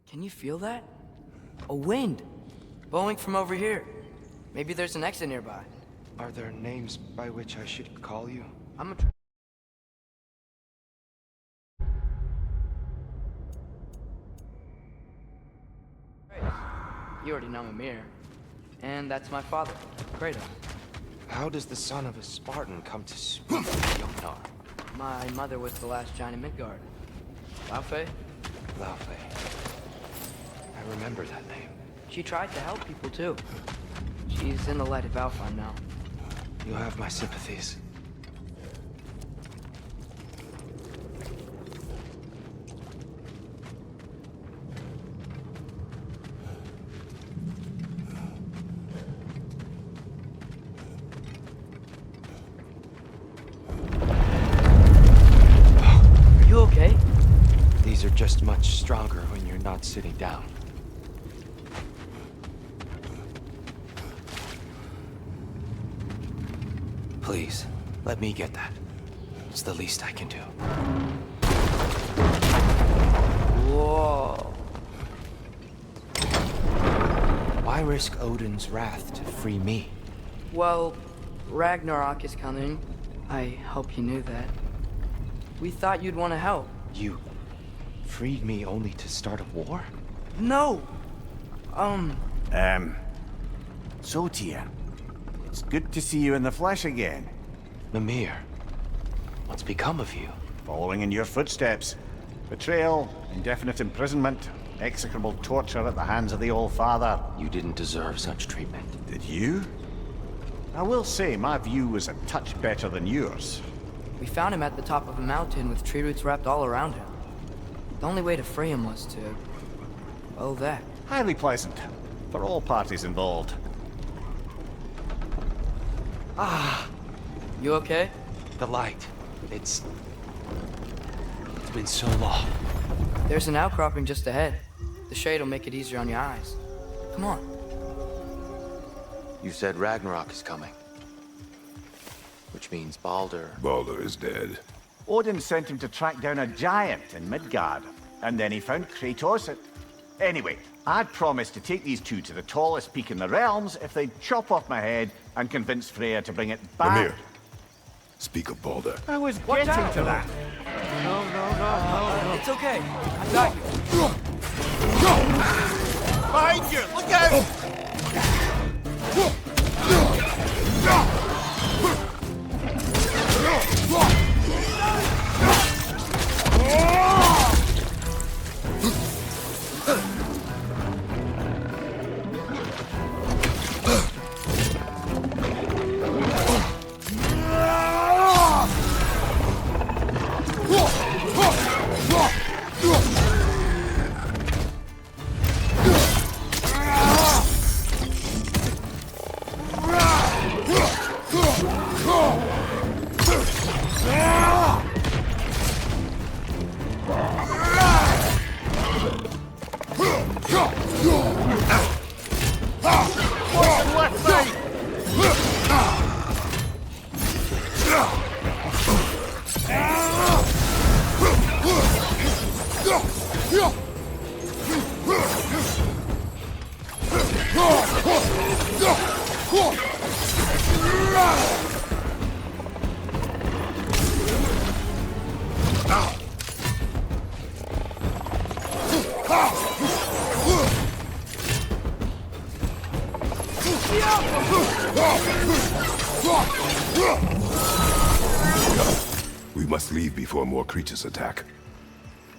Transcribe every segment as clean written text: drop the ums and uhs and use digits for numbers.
Can you feel that? A wind! Blowing from over here. Maybe there's an exit nearby. Are there names by which I should call you? I'm a... You already know Mimir. And that's my father, Kratos. How does the son of a Spartan come to speak to Jotnar? My mother was the last giant in Midgard. Laufey? Laufey. I remember that name. She tried to help people too. She's in the light of Alpha now. You have my sympathies. Are you okay? These are just much stronger when you're not sitting down. Please, let me get that. It's the least I can do. Whoa. Why risk Odin's wrath to free me? Well, Ragnarok is coming. I hope you knew that. We thought you'd want to help. You freed me only to start a war? No! So Tia, it's good to see you in the flesh again. Mimir, what's become of you? Following in your footsteps. Betrayal, indefinite imprisonment, execrable torture at the hands of the Old Father. You didn't deserve such treatment. Did you? I will say, my view was a touch better than yours. We found him at the top of a mountain with tree roots wrapped all around him. The only way to free him was to... well, that. Highly pleasant, for all parties involved. You okay? The light. It's been so long. There's an outcropping just ahead. The shade will make it easier on your eyes. Come on. You said Ragnarok is coming. Which means Baldur. Baldur is dead. Odin sent him to track down a giant in Midgard, and then he found Kratos. Anyway, I'd promised to take these two to the tallest peak in the realms if they'd chop off my head and convince Freya to bring it back. Mimir, speak of Baldur. I was Watch getting out. to that. No. It's okay. I got you. Behind you! Look out! We must leave before more creatures attack.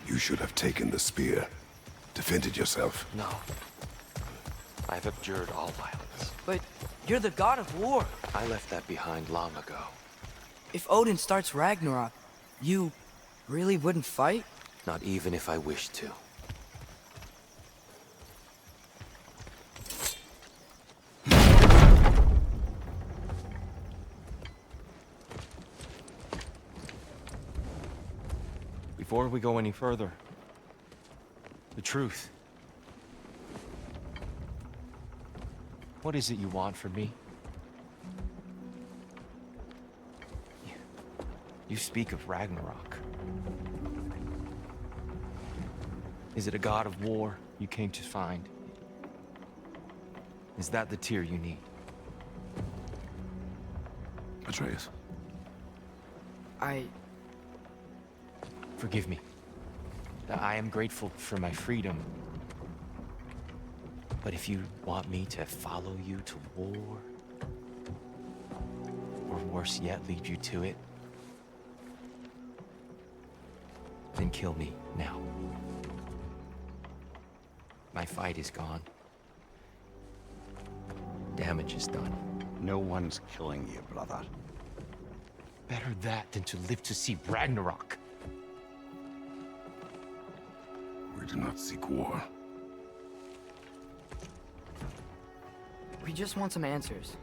You should have taken the spear. Defended yourself. No. I've abjured all violence. But you're the god of war. I left that behind long ago. If Odin starts Ragnarok, you really wouldn't fight? Not even if I wished to. Before we go any further, the truth. What is it you want from me? You speak of Ragnarok. Is it a god of war you came to find? Is that the Tyr you need? Atreus. Forgive me. I am grateful for my freedom. But if you want me to follow you to war, or worse yet, lead you to it, then kill me now. My fight is gone. Damage is done. No one's killing you, brother. Better that than to live to see Ragnarok. We do not seek war. We just want some answers.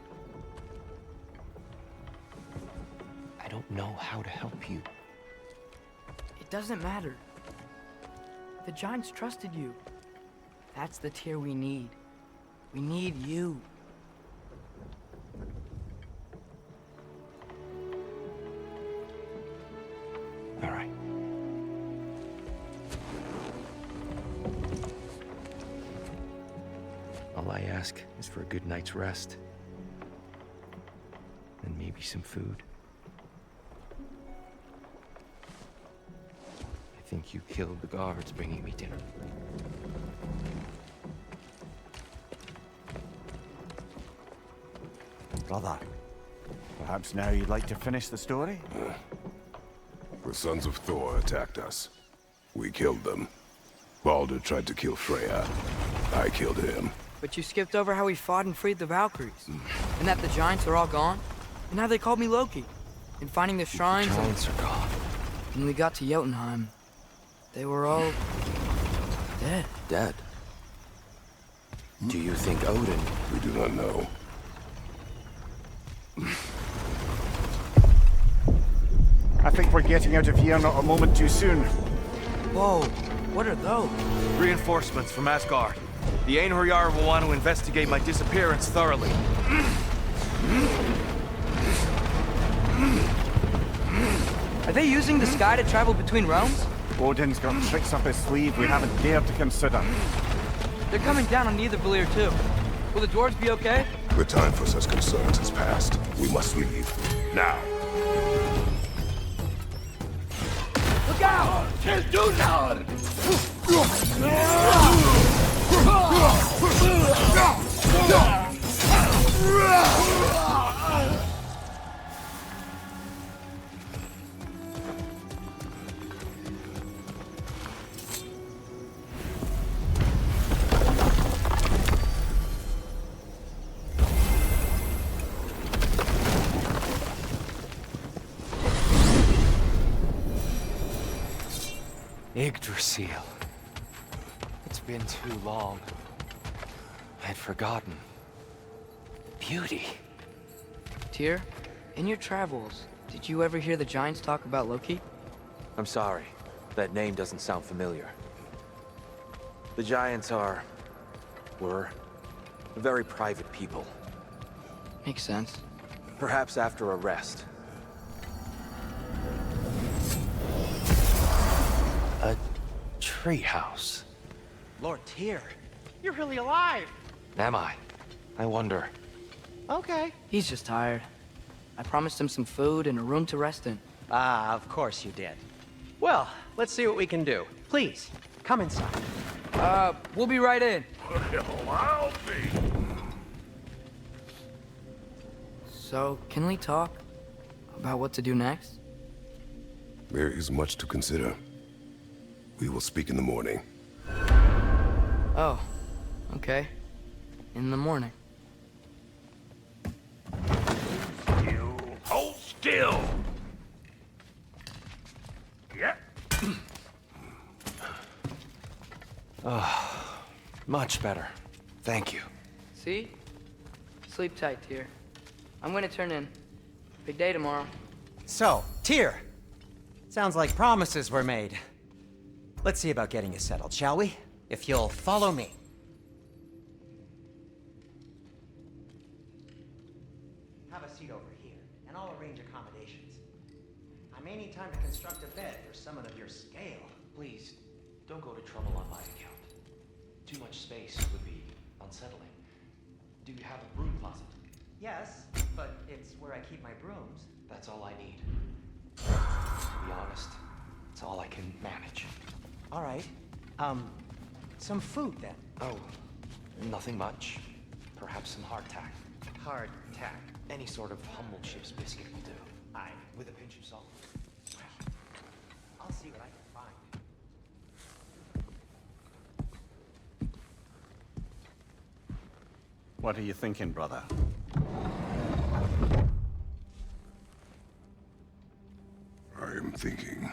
I don't know how to help you. It doesn't matter. The Giants trusted you. That's the Tyr we need. We need you. All right. All I ask is for a good night's rest. And maybe some food. I think you killed the guards bringing me dinner. Brother, perhaps now you'd like to finish the story? The sons of Thor attacked us. We killed them. Baldur tried to kill Freya. I killed him. But you skipped over how we fought and freed the Valkyries. And that the Giants are all gone. And how they called me Loki. And finding the shrines. The Giants are gone. When we got to Jotunheim, they were all dead. Dead? Do you think Odin... We do not know. I think we're getting out of here not a moment too soon. Whoa, what are those? Reinforcements from Asgard. The Einherjar will want to investigate my disappearance thoroughly. Are they using the sky to travel between realms? Odin's got tricks up his sleeve we haven't dared to consider. They're coming down on Nidavellir too. Will the dwarves be okay? The time for such concerns has passed. We must leave. Now. Look out! Yggdrasil. It's been too long. I'd forgotten. Beauty. Tyr, in your travels, did you ever hear the Giants talk about Loki? I'm sorry. That name doesn't sound familiar. The Giants were very private people. Makes sense. Perhaps after a rest. A treehouse. Lord Tyr, you're really alive! Am I? I wonder. Okay. He's just tired. I promised him some food and a room to rest in. Ah, of course you did. Well, let's see what we can do. Please, come inside. We'll be right in. I'll be. So, can we talk about what to do next? There is much to consider. We will speak in the morning. Oh, okay. In the morning. You hold still. Yeah. Much better. Thank you. See? Sleep tight, Tyr. I'm gonna turn in. Big day tomorrow. So, Tyr. Sounds like promises were made. Let's see about getting you settled, shall we? If you'll follow me. Have a seat over here, and I'll arrange accommodations. I may need time to construct a bed for someone of your scale. Please, Don't go to trouble on my account. Too much space would be unsettling. Do you have a broom closet? Yes, but it's where I keep my brooms. That's all I need. To be honest, it's all I can manage. All right. Some food then. Oh, nothing much. Perhaps some hardtack. Hardtack. Any sort of humble ship's biscuit will do. Aye. With a pinch of salt. I'll see what I can find. What are you thinking, brother? I am thinking.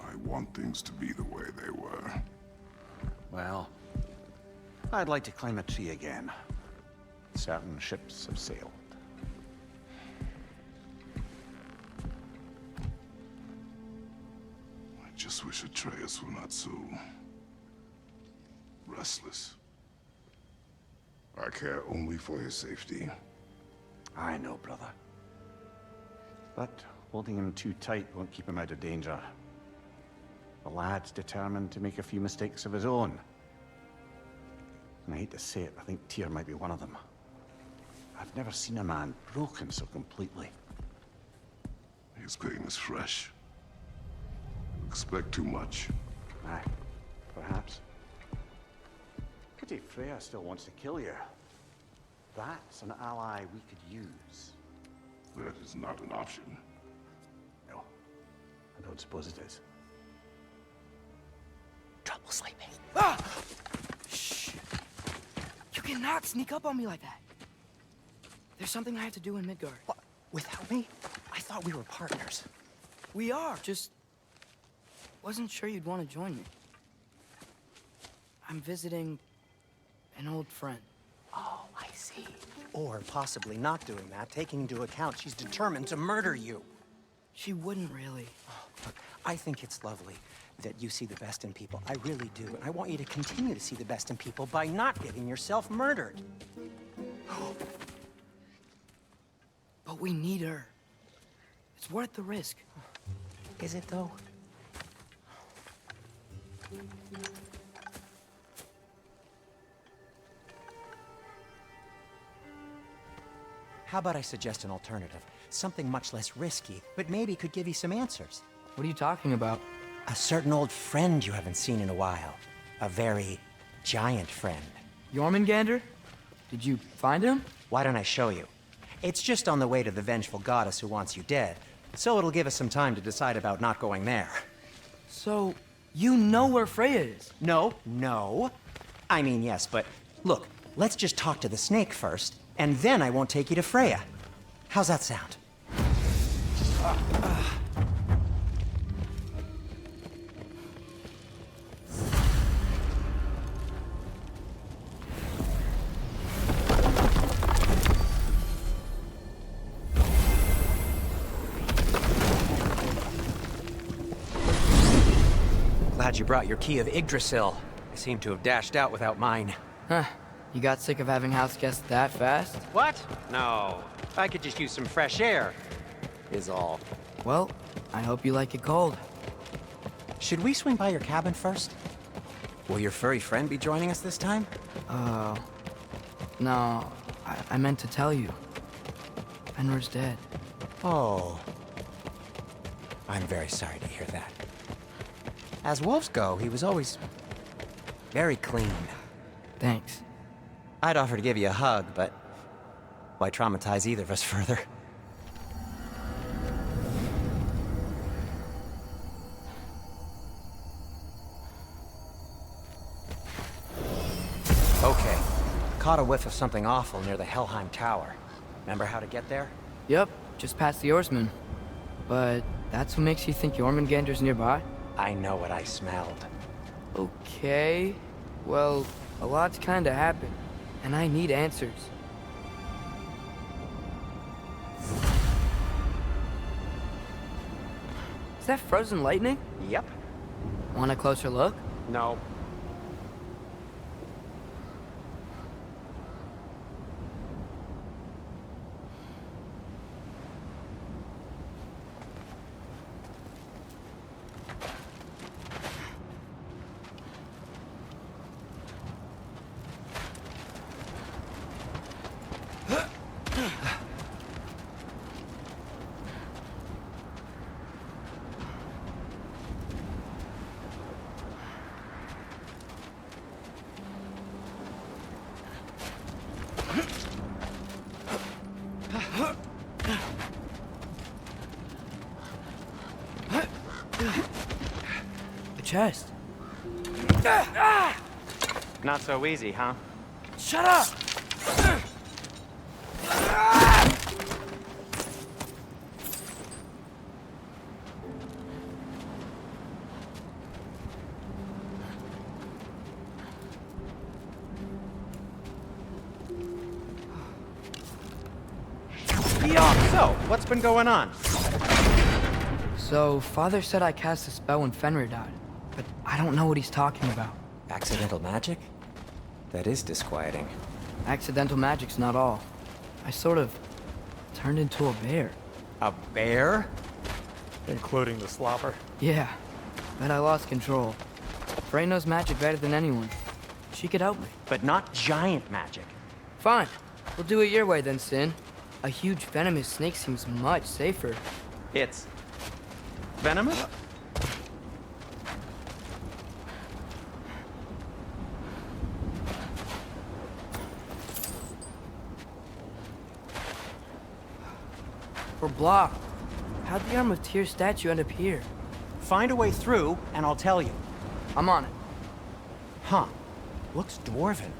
I want things to be the way they were. Well, I'd like to climb a tree again. Certain ships have sailed. I just wish Atreus were not so restless. I care only for his safety. I know, brother. But holding him too tight won't keep him out of danger. The lad's determined to make a few mistakes of his own. And I hate to say it, I think Tyr might be one of them. I've never seen a man broken so completely. His pain is fresh. You expect too much. Aye, perhaps. Pity Freya still wants to kill you. That's an ally we could use. That is not an option. No, I don't suppose it is. Trouble sleeping. Ah! Shh! You cannot sneak up on me like that. There's something I have to do in Midgard. What? Without me? I thought we were partners. We are. Just wasn't sure you'd want to join me. I'm visiting an old friend. Oh, I see. Or possibly not doing that, taking into account she's determined to murder you. She wouldn't really. Look, I think it's lovely that you see the best in people. I really do. And I want you to continue to see the best in people by not getting yourself murdered. But we need her. It's worth the risk. Is it, though? How about I suggest an alternative? Something much less risky, but maybe could give you some answers. What are you talking about? A certain old friend you haven't seen in a while. A very giant friend. Jormungandr? Did you find him? Why don't I show you? It's just on the way to the vengeful goddess who wants you dead, so it'll give us some time to decide about not going there. So, you know where Freya is? No. I mean, yes, but look, let's just talk to the snake first, and then I won't take you to Freya. How's that sound? Glad you brought your key of Yggdrasil. I seem to have dashed out without mine. Huh. You got sick of having house guests that fast? What? No. I could just use some fresh air, is all. Well, I hope you like it cold. Should we swing by your cabin first? Will your furry friend be joining us this time? No. I meant to tell you. Fenrir's dead. Oh. I'm very sorry to hear that. As wolves go, he was always very clean. Thanks. I'd offer to give you a hug, but why traumatize either of us further? Okay. Caught a whiff of something awful near the Helheim Tower. Remember how to get there? Yep, just past the oarsman. But that's what makes you think Jormungandr's nearby? I know what I smelled. Okay. Well, a lot's kinda happened, and I need answers. Is that frozen lightning? Yep. Want a closer look? No. chest. Not so easy, huh? Shut up! So, what's been going on? So, Father said I cast a spell when Fenrir died, but I don't know what he's talking about. Accidental magic? That is disquieting. Accidental magic's not all. I sort of turned into a bear. A bear? Including the slobber. Yeah, but I lost control. Frey knows magic better than anyone. She could help me. But not giant magic. Fine. We'll do it your way then, Sin. A huge venomous snake seems much safer. It's... venomous? We're blocked. How'd the Arm of Tyr statue end up here? Find a way through, and I'll tell you. I'm on it. Huh. Looks dwarven.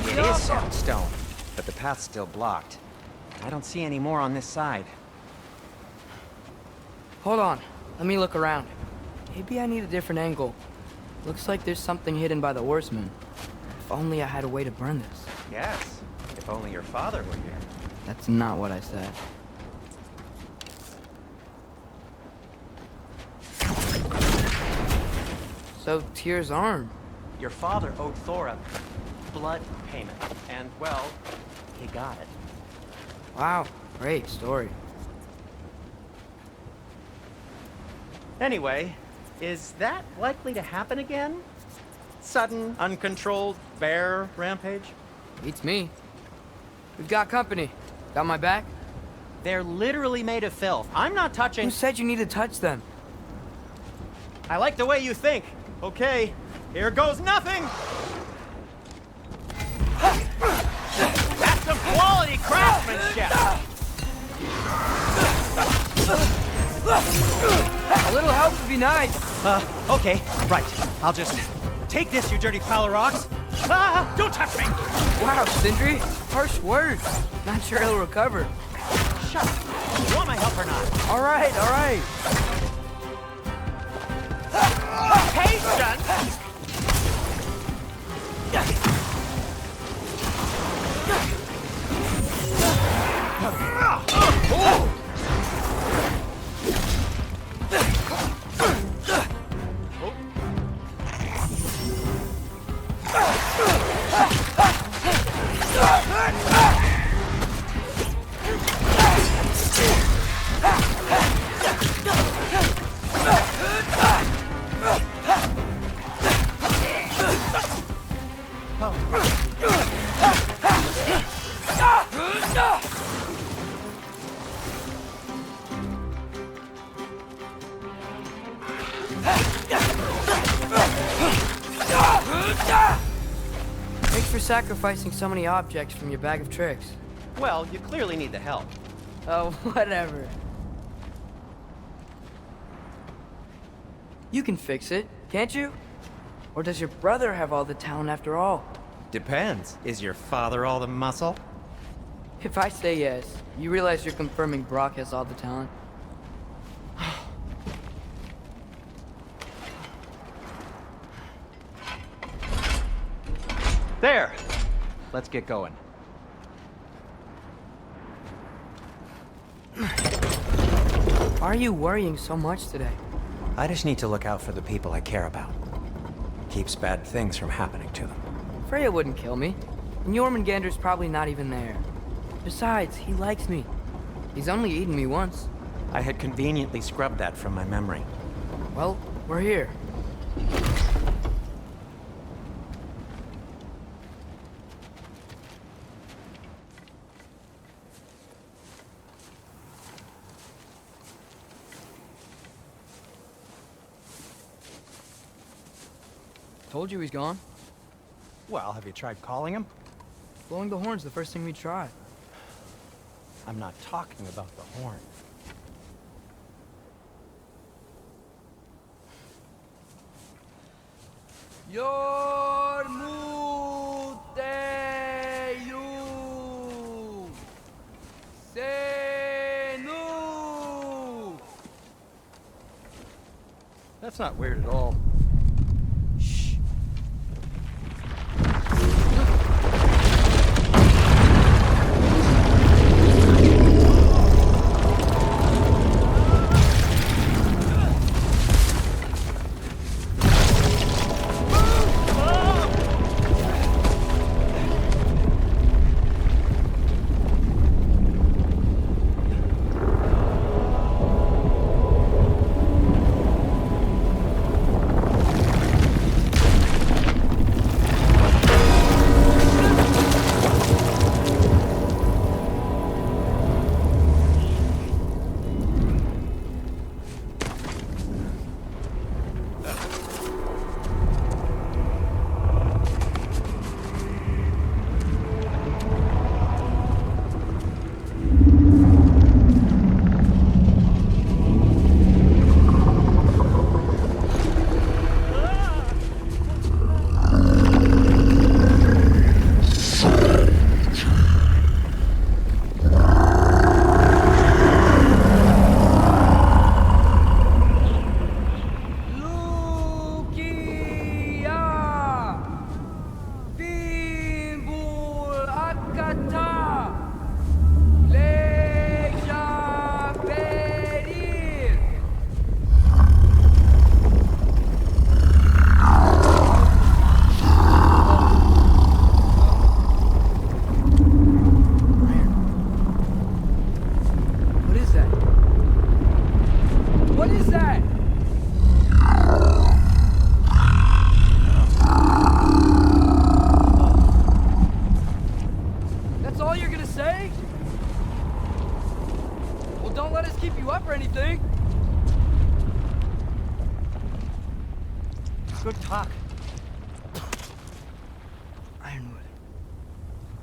It is stone, but the path's still blocked. I don't see any more on this side. Hold on. Let me look around. Maybe I need a different angle. Looks like there's something hidden by the horsemen. If only I had a way to burn this. Yes, if only your father were here. That's not what I said. So, Tyr's arm. Your father owed Thor a blood payment, and, well, he got it. Wow, great story. Anyway, is that likely to happen again? Sudden, uncontrolled bear rampage? Beats me. We've got company. Got my back? They're literally made of filth. I'm not touching... Who said you need to touch them? I like the way you think. Okay, here goes nothing! That's some quality craftsmanship! A little help would be nice. Okay, right. I'll just take this, you dirty pile of rocks. Ah, don't touch me! Wow, Sindri. Harsh words. Not sure he'll recover. Shut up. You want my help or not? All right, all right. Patience! Thanks for sacrificing so many objects from your bag of tricks. Well, you clearly need the help. Oh, whatever. You can fix it, can't you? Or does your brother have all the talent after all? Depends. Is your father all the muscle? If I say yes, you realize you're confirming Brock has all the talent? There! Let's get going. Why are you worrying so much today? I just need to look out for the people I care about. Keeps bad things from happening to them. Freya wouldn't kill me, and Jormungandr's probably not even there. Besides, he likes me. He's only eaten me once. I had conveniently scrubbed that from my memory. Well, we're here. Told you he's gone. Well, have you tried calling him? Blowing the horn's the first thing we tried. I'm not talking about the horn. That's not weird at all. Shh. Good talk. Ironwood.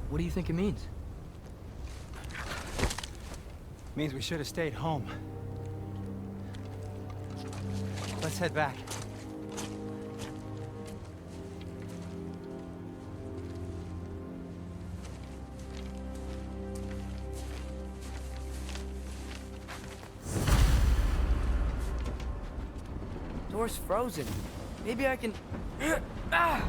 What do you think it means? Means we should have stayed home. Let's head back. Door's frozen. Maybe I can... Ah!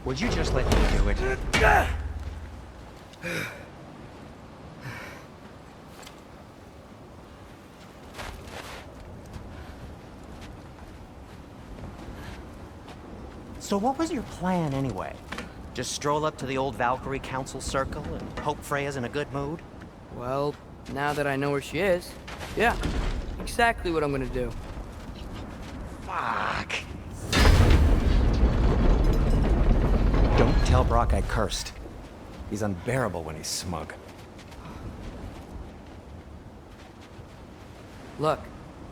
Would you just let me do it? So what was your plan anyway? Just stroll up to the old Valkyrie Council Circle and hope Freya's in a good mood? Well, now that I know where she is, yeah, exactly what I'm gonna do. Fuck. Don't tell Brock I cursed. He's unbearable when he's smug. Look,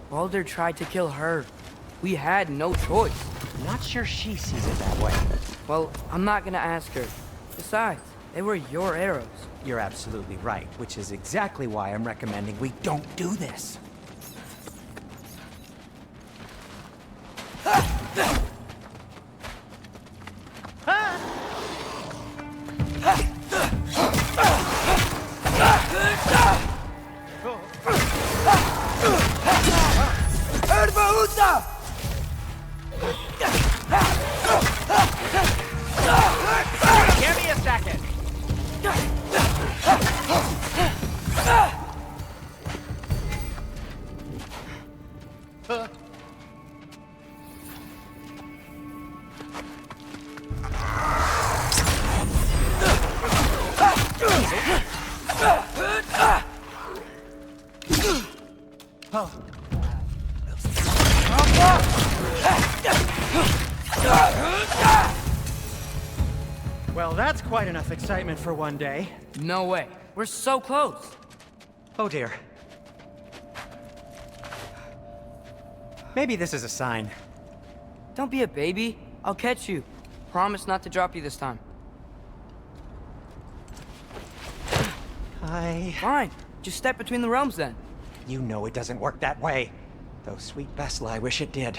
Baldur tried to kill her. We had no choice. Not sure she sees it that way. Well, I'm not gonna ask her. Besides, they were your arrows. You're absolutely right, which is exactly why I'm recommending we don't do this. Give me a second. Well, that's quite enough excitement for one day. No way. We're so close. Oh dear. Maybe this is a sign. Don't be a baby. I'll catch you. Promise not to drop you this time. Fine. Just step between the realms then. You know it doesn't work that way. Though sweet Vesla, I wish it did.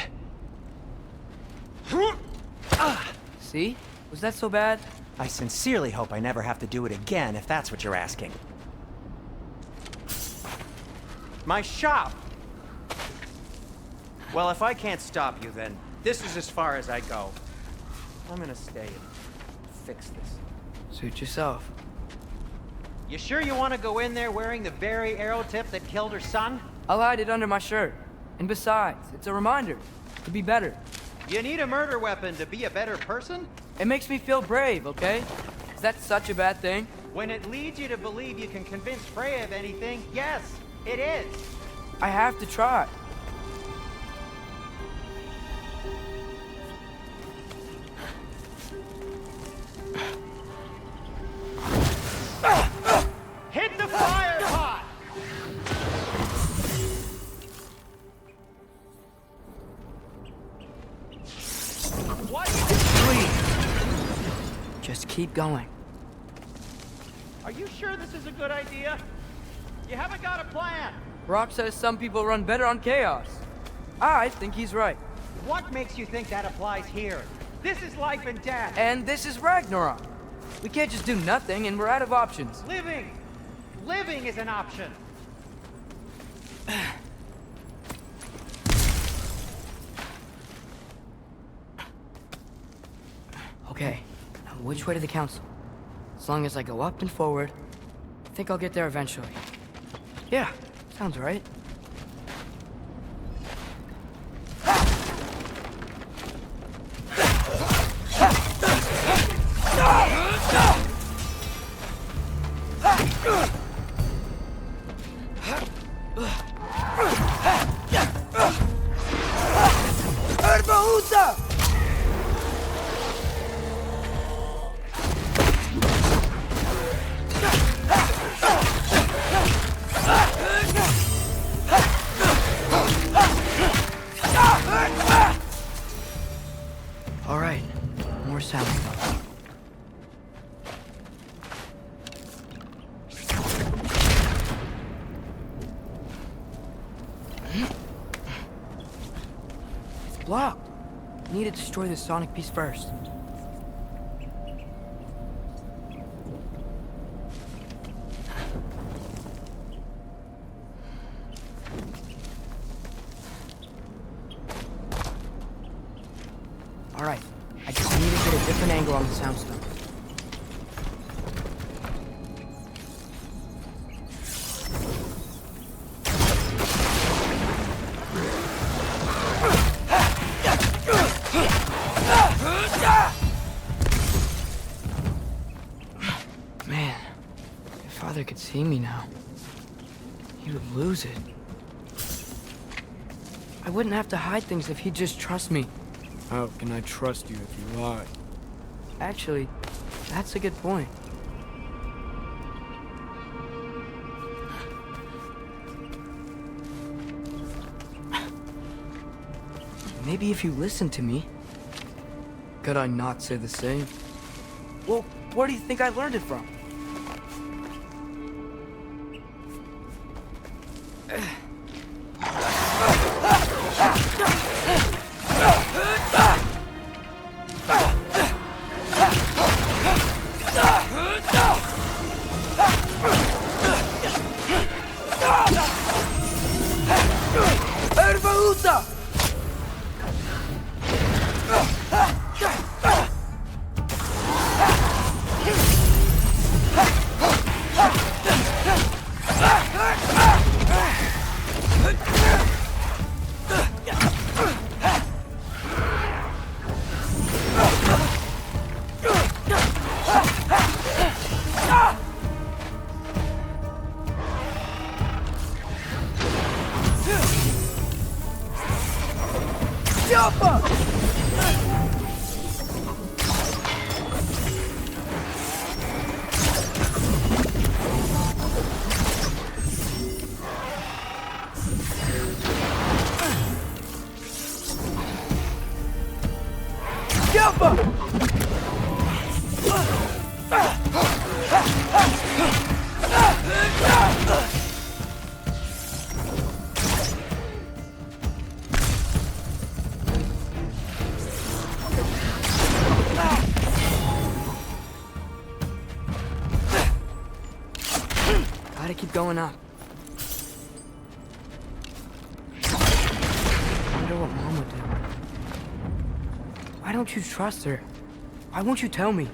See? Was that so bad? I sincerely hope I never have to do it again, if that's what you're asking. My shop! Well, if I can't stop you, then this is as far as I go. I'm gonna stay and fix this. Suit yourself. You sure you want to go in there wearing the very arrow tip that killed her son? I'll hide it under my shirt. And besides, it's a reminder to be better. You need a murder weapon to be a better person? It makes me feel brave, okay? Is that such a bad thing? When it leads you to believe you can convince Freya of anything, yes, it is. I have to try. Hit the fire pot! What? Please. Just keep going. Are you sure this is a good idea? You haven't got a plan. Rock says some people run better on chaos. I think he's right. What makes you think that applies here? This is life and death. And this is Ragnarok. We can't just do nothing and we're out of options. Living! Living is an option. Okay, now which way to the council? As long as I go up and forward, I think I'll get there eventually. Yeah, sounds right. All right, more sound. It's blocked. Need to destroy the sonic piece first. All right, I just need to get a different angle on the soundstone. Man, if Father could see me now, he would lose it. I wouldn't have to hide things if he'd just trust me. How can I trust you if you lie? Actually, that's a good point. Maybe if you listen to me. Could I not say the same? Well, where do you think I learned it from? Gotta keep going up. Wonder what Mom would do. Why don't you trust her? Why won't you tell me?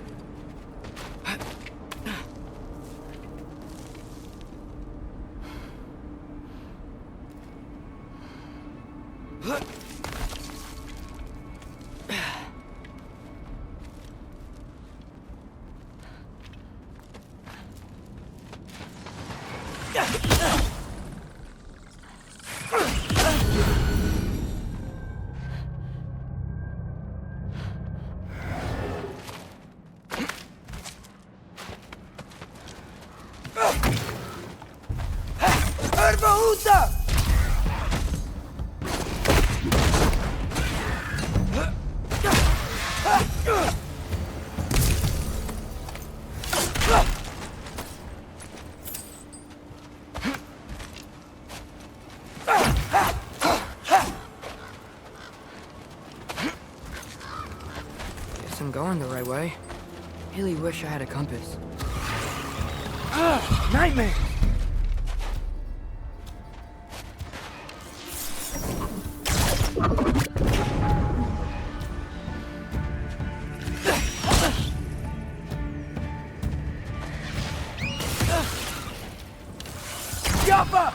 Guess I'm going the right way. Really wish I had a compass. Nightmare! Yappa!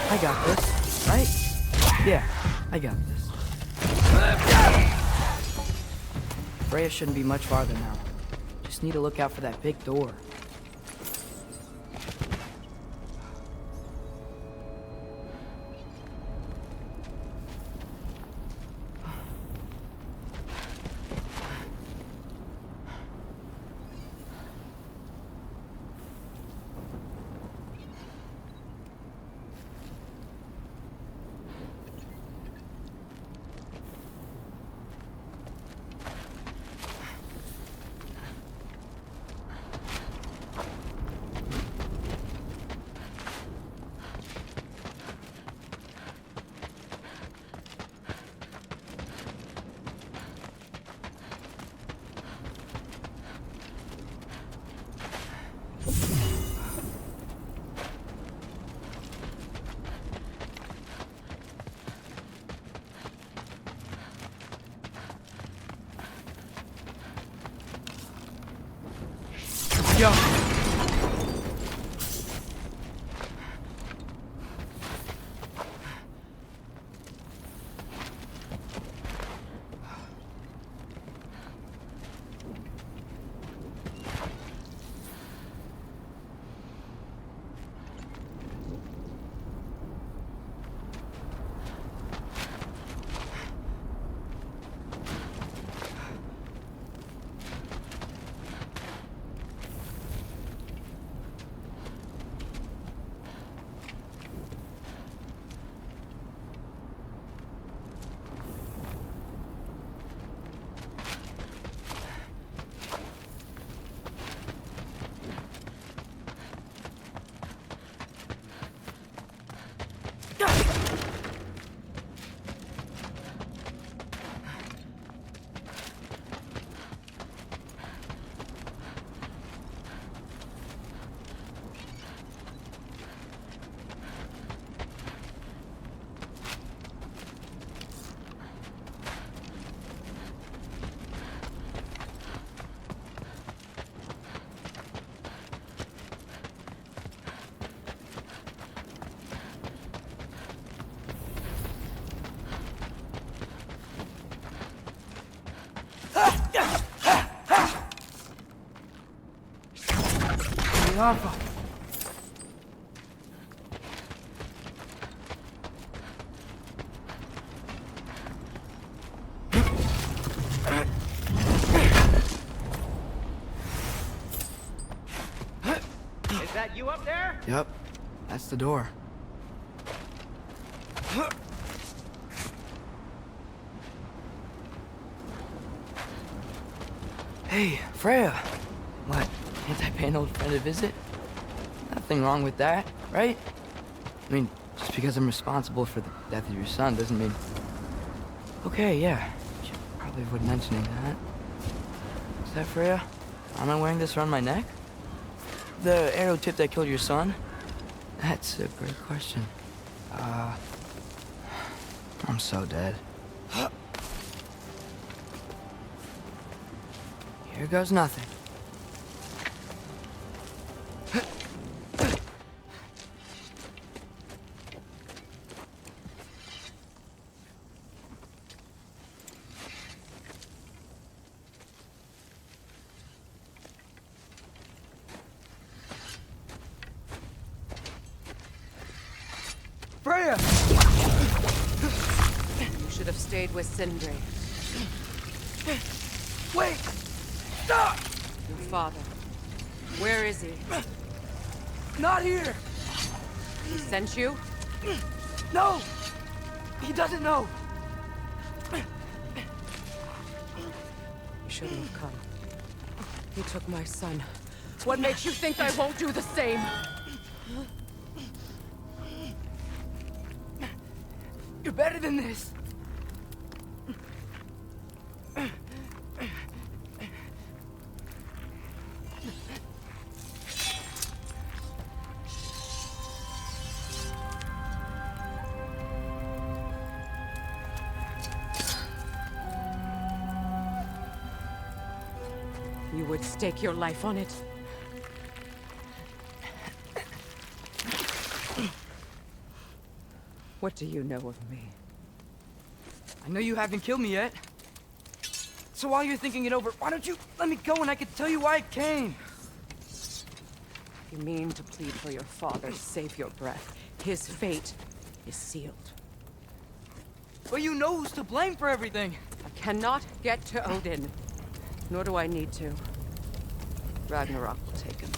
I got this, right? Yeah, I got this. Freya shouldn't be much farther now. Just need to look out for that big door. Yo. Alpha. Is that you up there? Yep, that's the door. Hey, Freya. What? Can't I pay an old friend a visit? Nothing wrong with that, right? I mean, just because I'm responsible for the death of your son doesn't mean... Okay, yeah. Should probably avoid mentioning that. Is that Freya? Am I wearing this around my neck? The arrow tip that killed your son? That's a great question. I'm so dead. Here goes nothing. Freya! You should have stayed with Sindri. Wait! Stop! Your father. Where is he? Not here! He sent you? No! He doesn't know! You shouldn't have come. He took my son. What makes you think I won't do the same? You're better than this! You would stake your life on it. What do you know of me? I know you haven't killed me yet. So while you're thinking it over, why don't you let me go and I can tell you why I came? You mean to plead for your father, save your breath. His fate is sealed. But you know who's to blame for everything. I cannot get to Odin. Nor do I need to. Ragnarok will take him.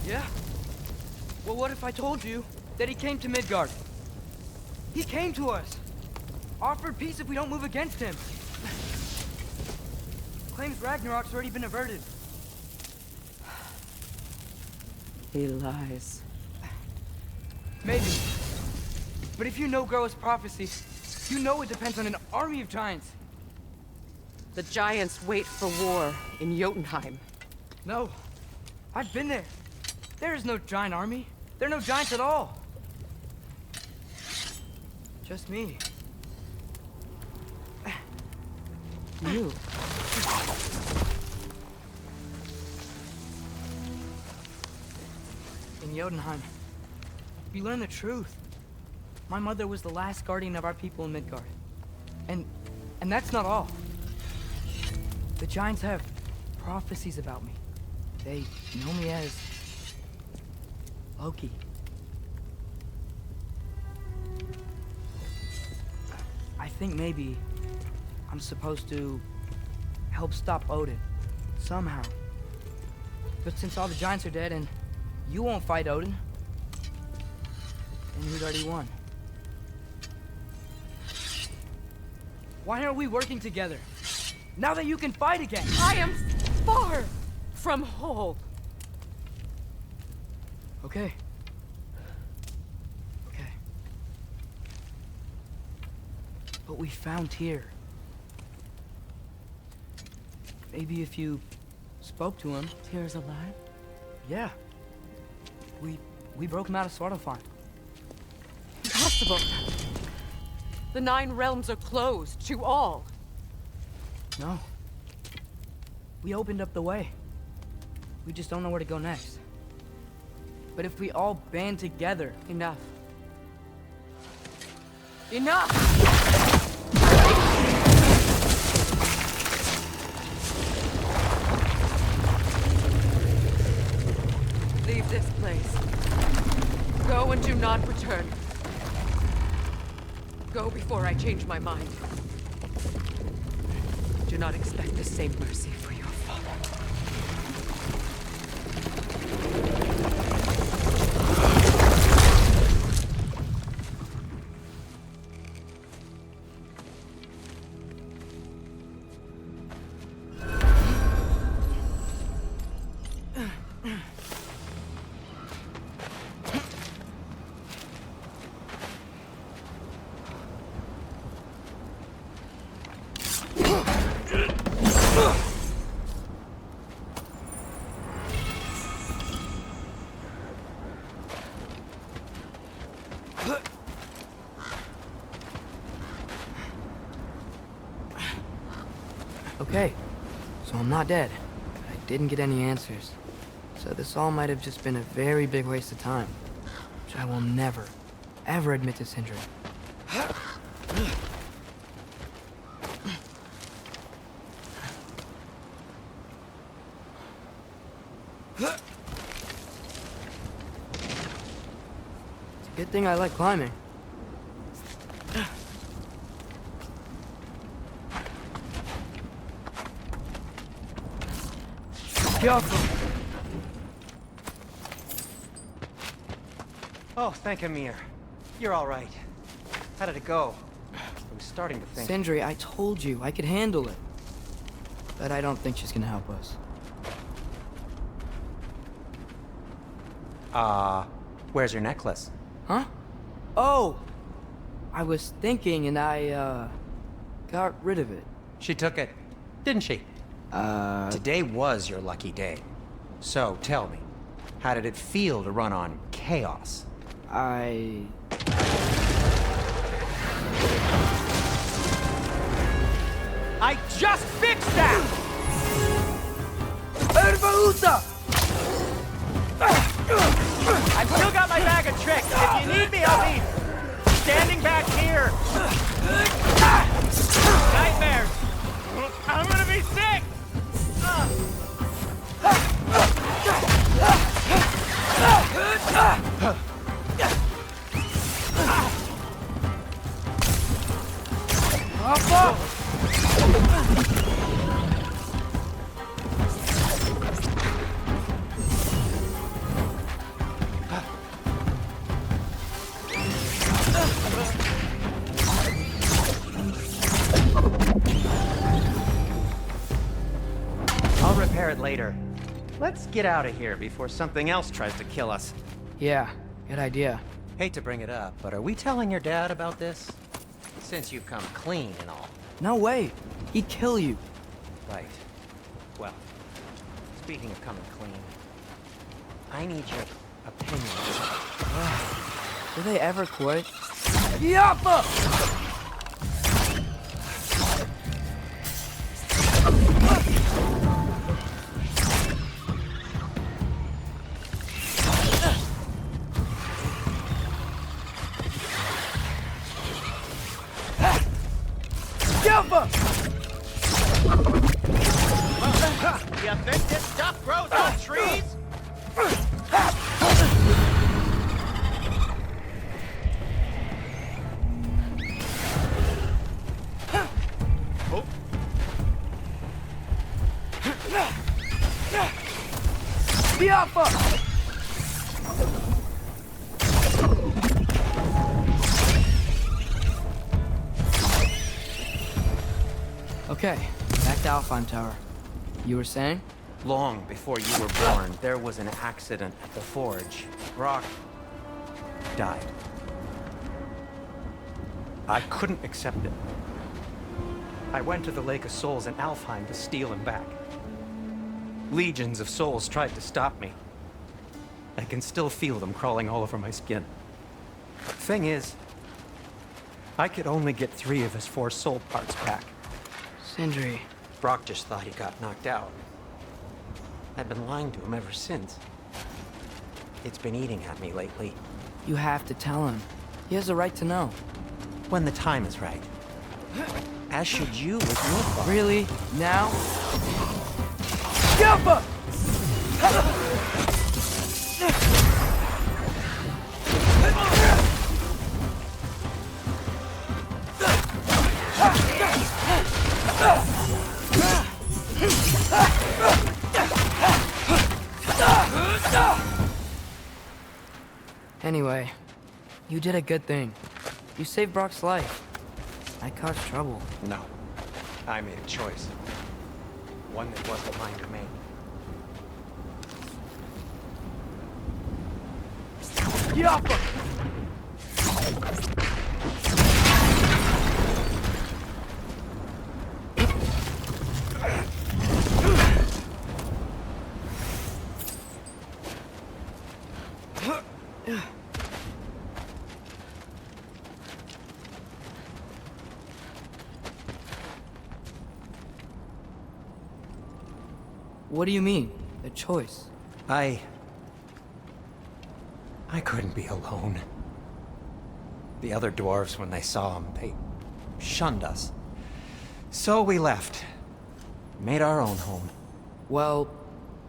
Yeah? Well, what if I told you that he came to Midgard? He came to us. Offered peace if we don't move against him. Claims Ragnarok's already been averted. He lies. Maybe. But if you know Groa's prophecy, you know it depends on an army of giants. The giants wait for war in Jotunheim. No. I've been there. There is no giant army. There are no giants at all. Just me. You. in Jotunheim, we learn the truth. My mother was the last guardian of our people in Midgard. And that's not all. The giants have prophecies about me. They know me as Loki. I think maybe I'm supposed to help stop Odin, somehow. But since all the giants are dead and you won't fight Odin, then he's already won. Why aren't we working together? Now that you can fight again! I am far from whole. Okay. Okay. But we found Tyr. Maybe if you spoke to him. Tyr's alive? Yeah. We broke him out of Svartalfheim. Impossible. The 9 realms are closed to all. No. We opened up the way. We just don't know where to go next. But if we all band together... Enough. Enough! Leave this place. Go and do not return. Go before I change my mind. Do not expect the same mercy for your father. Okay, so I'm not dead. I didn't get any answers. So this all might have just been a very big waste of time. Which I will never, ever admit to Sindri. It's a good thing I like climbing. Oh, thank Amir. You're all right. How did it go? I was starting to think... Sindri, I told you I could handle it. But I don't think she's gonna help us. Where's your necklace? Huh? Oh! I was thinking and I, got rid of it. She took it, didn't she? Today was your lucky day. So, tell me, how did it feel to run on chaos? I just fixed that! I've still got my bag of tricks. If you need me, I'll be standing back here. Nightmares. I'm gonna be sick. I'll repair it later. Let's get out of here before something else tries to kill us. Yeah, good idea. Hate to bring it up, but are we telling your dad about this? Since you've come clean and all. No way. He'd kill you. Right. Well, speaking of coming clean, I need your opinion. Do they ever quit? Yappa! You think this stuff grows on trees? Biafra! Okay, back to Alfheim Tower. You were saying? Long before you were born, there was an accident at the forge. Brock died. I couldn't accept it. I went to the Lake of Souls in Alfheim to steal him back. Legions of souls tried to stop me. I can still feel them crawling all over my skin. Thing is, I could only get 3 of his 4 soul parts back. Sindri. Brock just thought he got knocked out. I've been lying to him ever since. It's been eating at me lately. You have to tell him. He has a right to know. When the time is right. As should you with your father. Really? Now? Biafra! Anyway, you did a good thing. You saved Brock's life. I caused trouble. No. I made a choice. One that wasn't mine to make. Biafra! What do you mean? A choice? I couldn't be alone. The other dwarves, when they saw him, they shunned us. So we left. Made our own home. Well,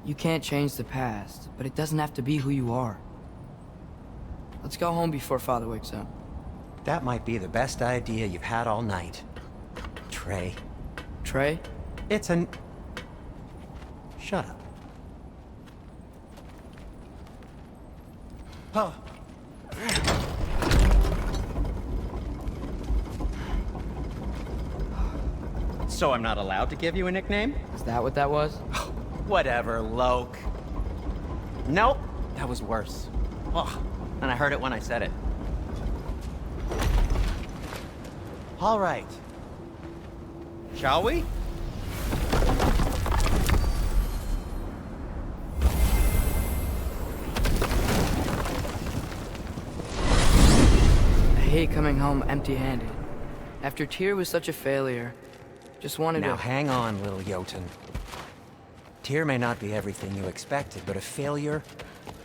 you can't change the past, but it doesn't have to be who you are. Let's go home before Father wakes up. That might be the best idea you've had all night. Trey. Trey? It's an... Shut up. Oh. So I'm not allowed to give you a nickname? Is that what that was? Whatever, Loke. Nope, that was worse. Oh, and I heard it when I said it. All right. Shall we? I hate coming home empty-handed. After Tyr was such a failure, just wanted Now to... hang on, little Jotun. Tyr may not be everything you expected, but a failure?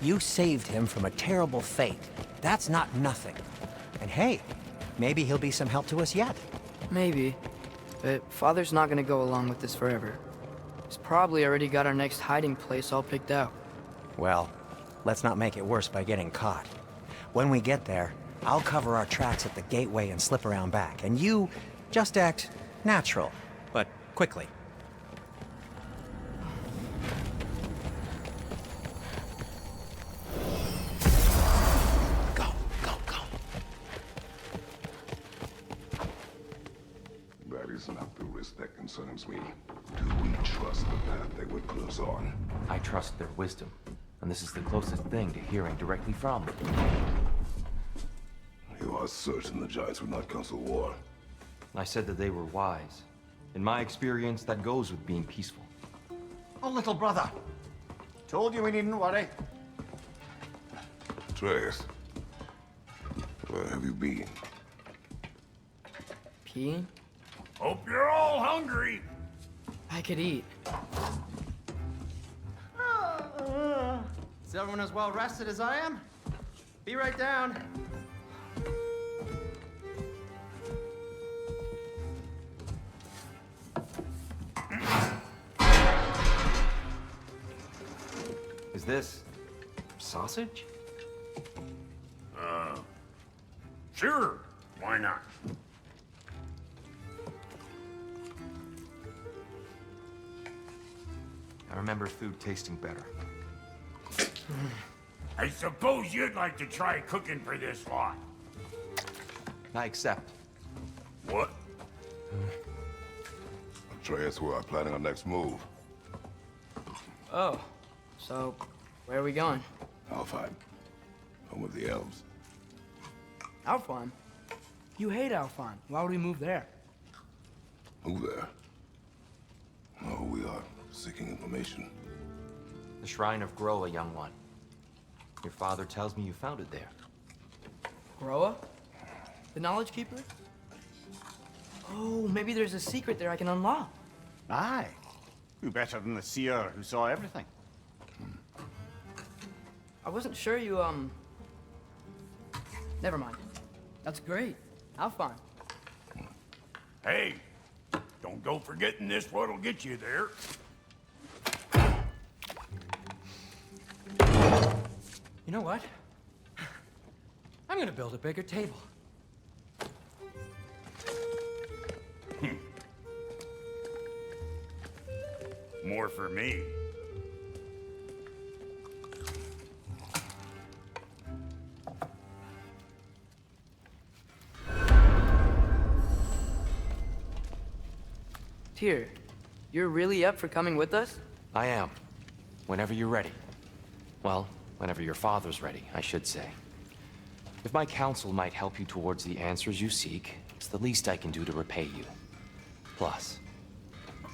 You saved him from a terrible fate. That's not nothing. And hey, maybe he'll be some help to us yet. Maybe. But Father's not gonna go along with this forever. He's probably already got our next hiding place all picked out. Well, let's not make it worse by getting caught. When we get there, I'll cover our tracks at the gateway and slip around back, and you just act natural, but quickly. Go, go, go. That is not the risk that concerns me. Do we trust the path they would put us on? I trust their wisdom, and this is the closest thing to hearing directly from them. You are certain the Giants would not counsel war? I said that they were wise. In my experience, that goes with being peaceful. Oh, little brother. Told you we needn't worry. Atreus, where have you been? Peeing? Hope you're all hungry. I could eat. Is everyone as well rested as I am? Be right down. Is this sausage? Sure, why not? I remember food tasting better. I suppose you'd like to try cooking for this lot. I accept. What? Atreus, we are planning our next move. Oh, so where are we going? Alfheim. Home of the elves. Alfheim? You hate Alfheim. Why would we move there? Who there? Oh, we are seeking information. The Shrine of Groa, young one. Your father tells me you found it there. Groa? The Knowledge Keeper? Oh, maybe there's a secret there I can unlock. Aye. Who better than the seer who saw everything? I wasn't sure you, Never mind. That's great. Alfheim. Hey, don't go forgetting this what'll get you there. You know what? I'm gonna build a bigger table. More for me. Tyr, you're really up for coming with us? I am. Whenever you're ready. Well, whenever your father's ready, I should say. If my counsel might help you towards the answers you seek, it's the least I can do to repay you. Plus,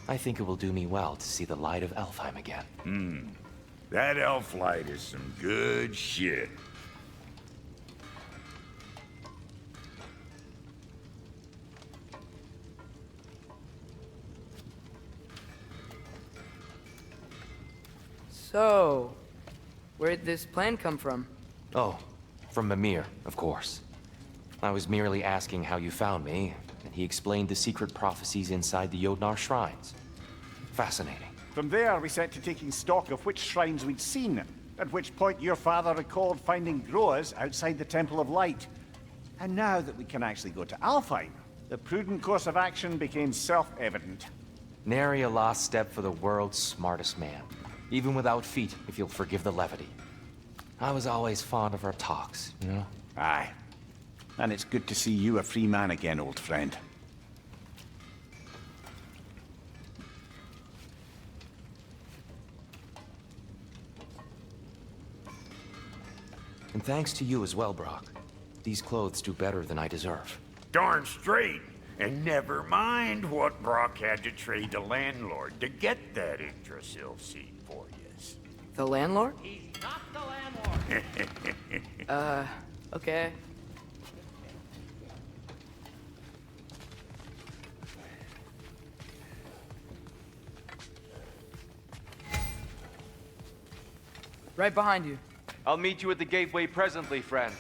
I think it will do me well to see the light of Alfheim again. That elf light is some good shit. So, where'd this plan come from? Oh, from Mimir, of course. I was merely asking how you found me, and he explained the secret prophecies inside the Jotnar shrines. Fascinating. From there, we set to taking stock of which shrines we'd seen, at which point your father recalled finding Groas outside the Temple of Light. And now that we can actually go to Alfheim, the prudent course of action became self-evident. Nary a lost step for the world's smartest man. Even without feet, if you'll forgive the levity. I was always fond of our talks, you know? Aye. And it's good to see you a free man again, old friend. And thanks to you as well, Brock. These clothes do better than I deserve. Darn straight. And never mind what Brock had to trade the landlord to get that Yggdrasil seed for yous. The landlord? He's not the landlord. Okay. Right behind you. I'll meet you at the gateway presently, friends.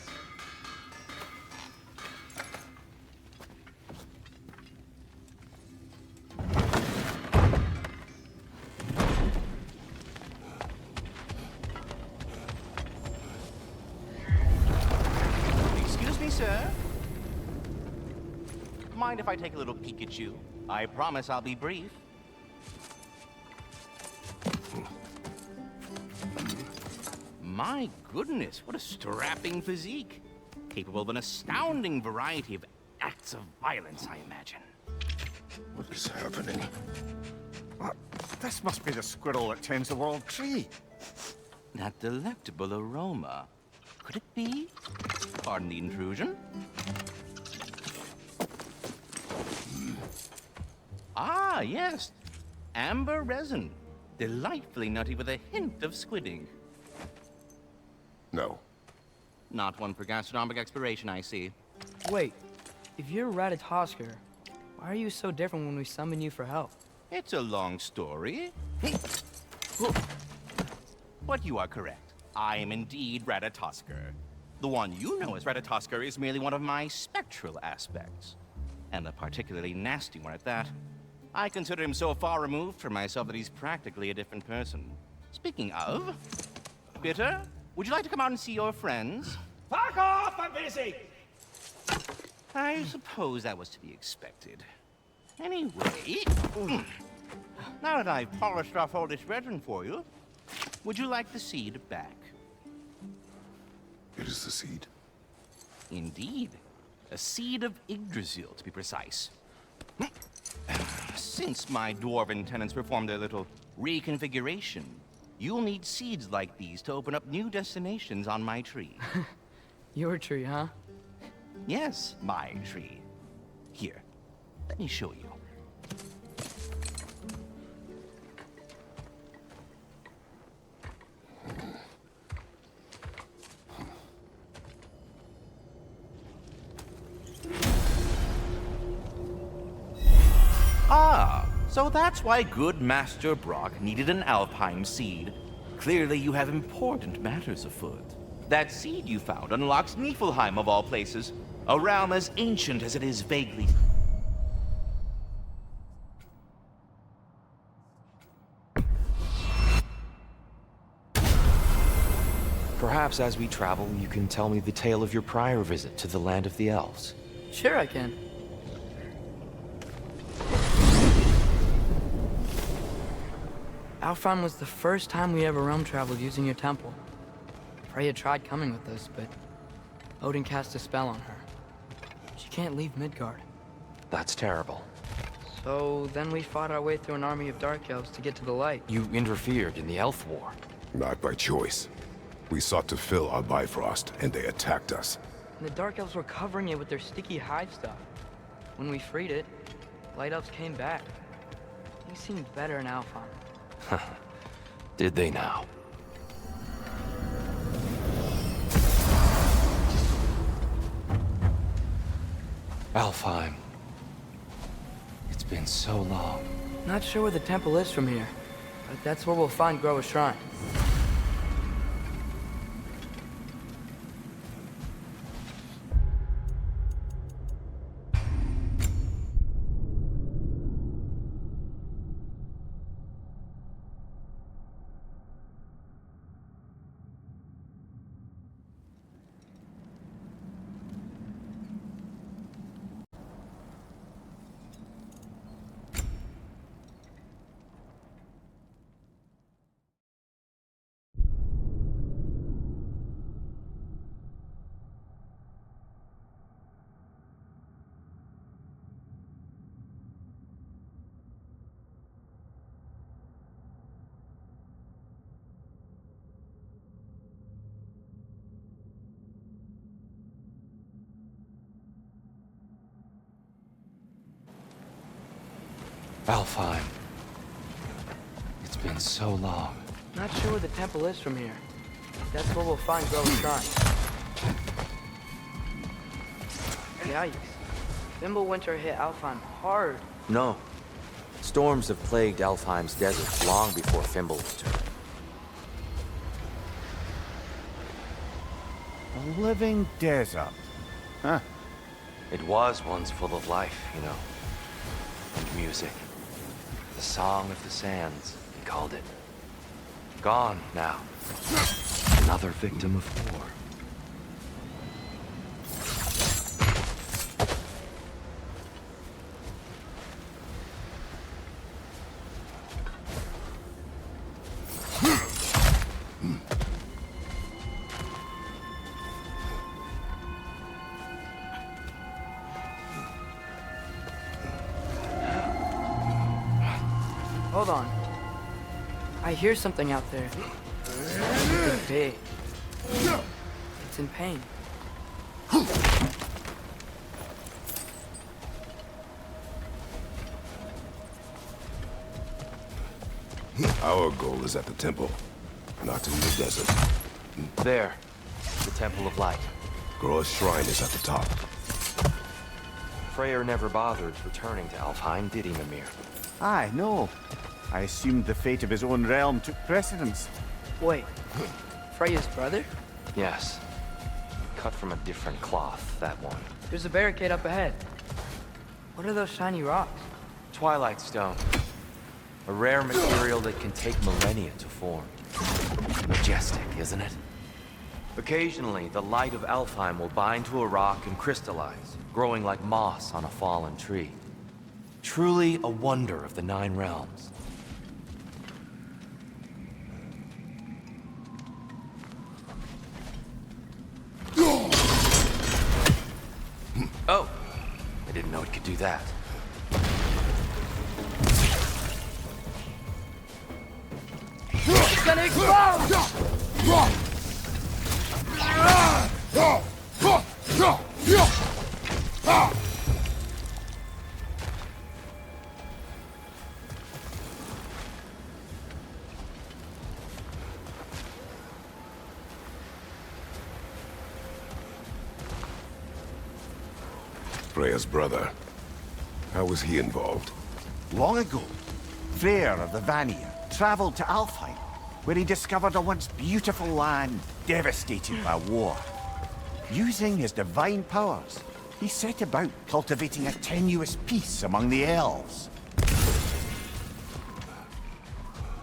Excuse me, sir. Mind if I take a little peek at you? I promise I'll be brief. My goodness, what a strapping physique. Capable of an astounding variety of acts of violence, I imagine. What is happening? This must be the squirrel that tends the world tree. That delectable aroma. Could it be? Pardon the intrusion. Ah, yes. Amber resin. Delightfully nutty with a hint of squidding. No. Not one for gastronomic exploration, I see. Wait, if you're Ratatosker, why are you so different when we summon you for help? It's a long story. But you are correct. I am indeed Ratatosker. The one you know as Ratatosker is merely one of my spectral aspects. And a particularly nasty one at that. I consider him so far removed from myself that he's practically a different person. Speaking of, bitter? Would you like to come out and see your friends? Fuck off! I'm busy! I suppose that was to be expected. Anyway, now that I've polished off all this resin for you, would you like the seed back? It is the seed. Indeed. A seed of Yggdrasil, to be precise. Since my dwarven tenants performed their little reconfiguration, you'll need seeds like these to open up new destinations on my tree. Your tree, huh? Yes, my tree. Here, let me show you. Ah, so that's why good Master Brock needed an Alpine seed. Clearly you have important matters afoot. That seed you found unlocks Niflheim of all places, a realm as ancient as it is vaguely... Perhaps as we travel, you can tell me the tale of your prior visit to the land of the elves. Sure I can. Alfheim was the first time we ever realm traveled using your temple. Freya tried coming with us, but Odin cast a spell on her. She can't leave Midgard. That's terrible. So then we fought our way through an army of dark elves to get to the light. You interfered in the elf war. Not by choice. We sought to fill our Bifrost, and they attacked us. And the dark elves were covering it with their sticky hive stuff. When we freed it, light elves came back. They seemed better in Alfheim. Did they now? Alfheim. It's been so long. Not sure where the temple is from here, but that's where we'll find Groa's shrine. Alfheim. It's been so long. Not sure where the temple is from here. That's where we'll find Groa's shrine. Yikes. Fimbulwinter hit Alfheim hard. No. Storms have plagued Alfheim's deserts long before Fimbulwinter. A living desert. Huh. It was once full of life, you know. And music. The Song of the Sands, he called it. Gone now. Another victim of war. Hold on. I hear something out there. Something big. It's in pain. Our goal is at the temple, not in the desert. There. The Temple of Light. Groa's shrine is at the top. Freyr never bothered returning to Alfheim, did he, Mimir? Aye, no. I assumed the fate of his own realm took precedence. Wait. Freya's brother? Yes. Cut from a different cloth, that one. There's a barricade up ahead. What are those shiny rocks? Twilight Stone. A rare material that can take millennia to form. Majestic, isn't it? Occasionally, the light of Alfheim will bind to a rock and crystallize, growing like moss on a fallen tree. Truly a wonder of the Nine Realms. Oh! I didn't know it could do that. It's gonna explode! Freya's brother. How was he involved? Long ago, Freyr of the Vanir traveled to Alfheim, where he discovered a once beautiful land devastated by war. Using his divine powers, he set about cultivating a tenuous peace among the elves.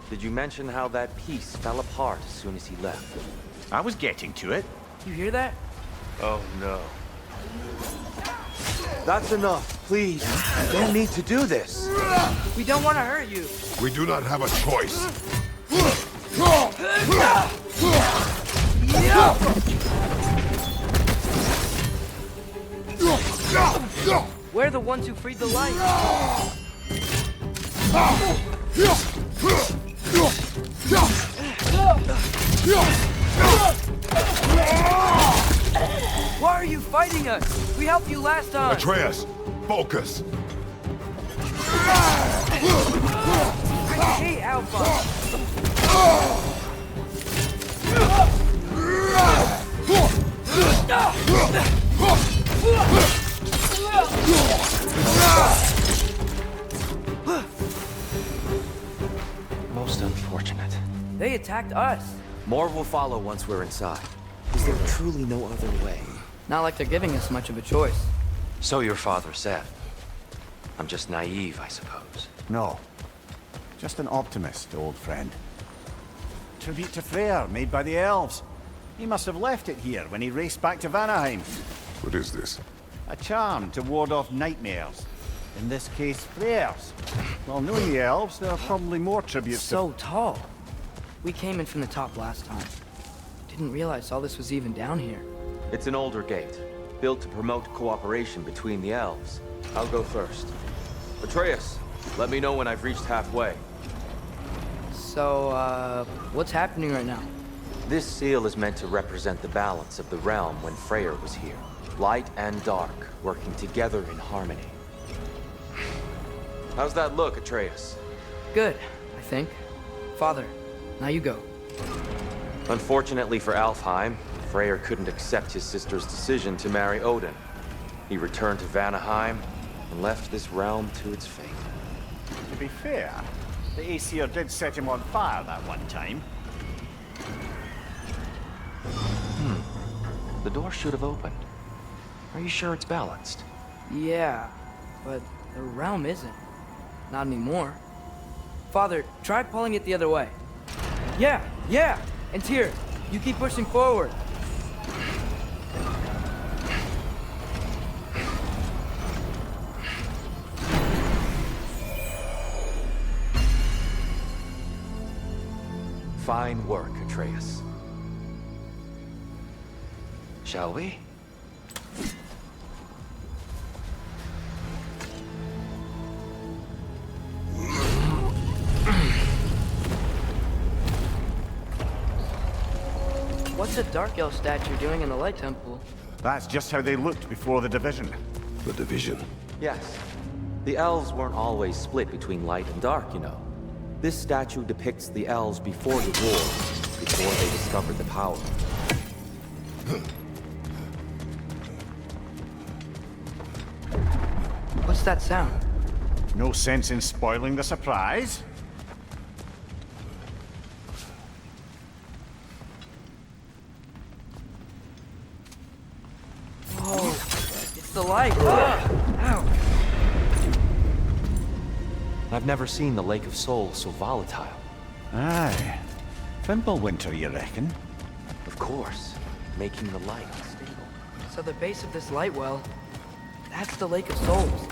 Did you mention how that piece fell apart as soon as he left? I was getting to it. You hear that? Oh no. That's enough, please. You don't need to do this. We don't want to hurt you. We do not have a choice. We're the ones who freed the light. Why are you fighting us? We helped you last time. Atreus, focus. I hate Alpha. Most unfortunate. They attacked us. More will follow once we're inside. Is there truly no other way? Not like they're giving us much of a choice. So your father said. I'm just naive, I suppose. No. Just an optimist, old friend. Tribute to Freyr, made by the elves. He must have left it here when he raced back to Vanaheim. What is this? A charm to ward off nightmares. In this case, Freyr's. Well, knowing the elves, there are probably more tributes So tall. We came in from the top last time. Didn't realize all this was even down here. It's an older gate, built to promote cooperation between the elves. I'll go first. Atreus, let me know when I've reached halfway. So, what's happening right now? This seal is meant to represent the balance of the realm when Freyr was here. Light and dark, working together in harmony. How's that look, Atreus? Good, I think. Father, now you go. Unfortunately for Alfheim, Freyr couldn't accept his sister's decision to marry Odin. He returned to Vanaheim and left this realm to its fate. To be fair, the Aesir did set him on fire that one time. The door should have opened. Are you sure it's balanced? Yeah, but the realm isn't. Not anymore. Father, try pulling it the other way. Yeah! And Tyr, you keep pushing forward. Fine work, Atreus. Shall we? What's a Dark Elf statue doing in the Light Temple? That's just how they looked before the division. The division. Yes. The elves weren't always split between light and dark, you know. This statue depicts the elves before the war, before they discovered the power. What's that sound? No sense in spoiling the surprise. Whoa, it's the light. Ow. I've never seen the Lake of Souls so volatile. Aye. Winter, you reckon? Of course, making the light unstable. So the base of this light well, that's the Lake of Souls.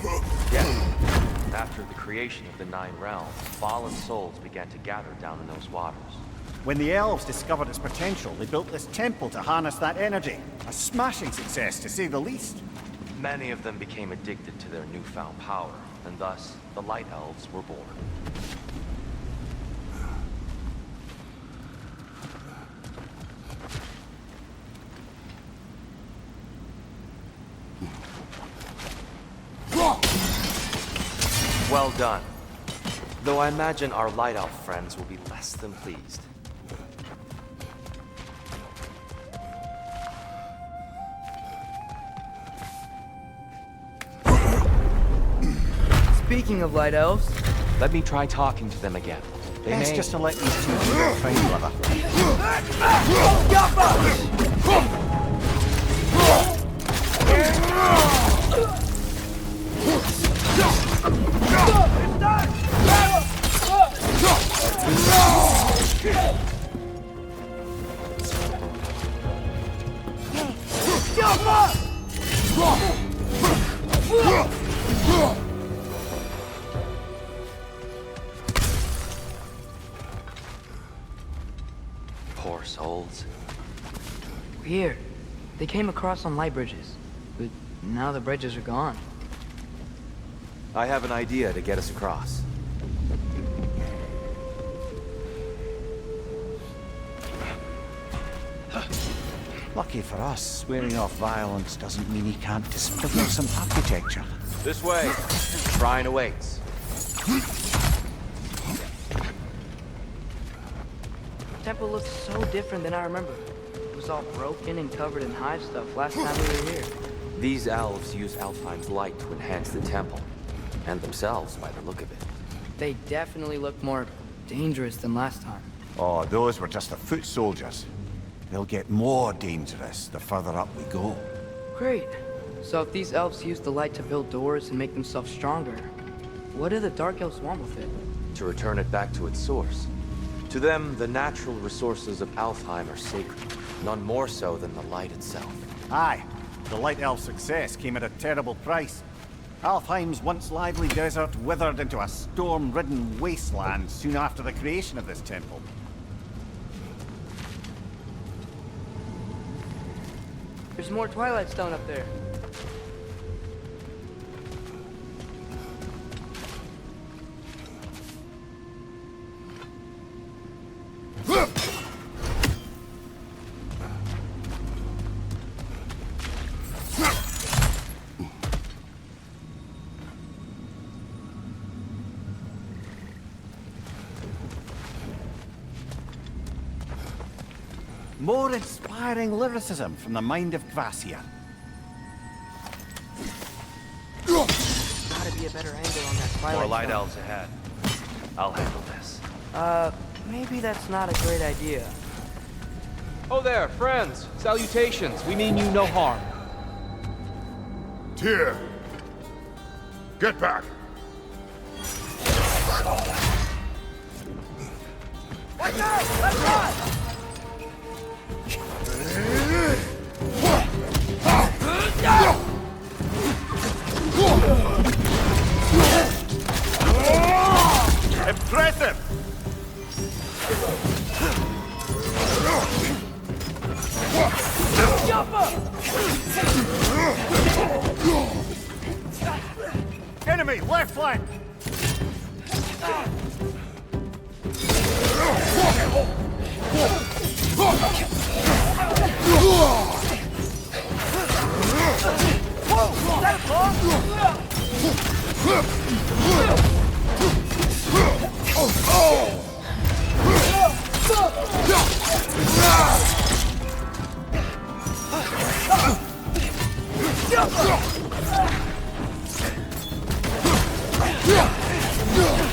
Yes. After the creation of the 9 realms, fallen souls began to gather down in those waters. When the elves discovered its potential, they built this temple to harness that energy. A smashing success, to say the least. Many of them became addicted to their newfound power, and thus, the Light Elves were born. Well done. Though I imagine our Light Elf friends will be less than pleased. Speaking of light elves, let me try talking to them again. They Best may... just to let these two do their thing, brother. Poor souls. weird. They came across on light bridges, but now the bridges are gone. I have an idea to get us across. Lucky for us, swearing off violence doesn't mean he can't disfigure some architecture. This way. Shrine awaits. The temple looks so different than I remember. It was all broken and covered in hive stuff last time we were here. These elves use Alfheim's light to enhance the temple, and themselves by the look of it. They definitely look more dangerous than last time. Oh, those were just the foot soldiers. They'll get more dangerous the further up we go. Great. So if these elves use the light to build doors and make themselves stronger, what do the Dark Elves want with it? To return it back to its source. To them, the natural resources of Alfheim are sacred, none more so than the light itself. Aye, the Light Elf success came at a terrible price. Alfheim's once lively desert withered into a storm-ridden wasteland soon after the creation of this temple. There's more Twilight Stone up there. More inspiring lyricism from the mind of Gracia. Gotta be a better angle on that Twilight More light Stone. elves ahead. I'll handle this. Maybe that's not a great idea. Oh there, friends! Salutations! We mean you no harm. Tyr! Get back! Watch out! Let's run! Impressive! Enemy, left flank!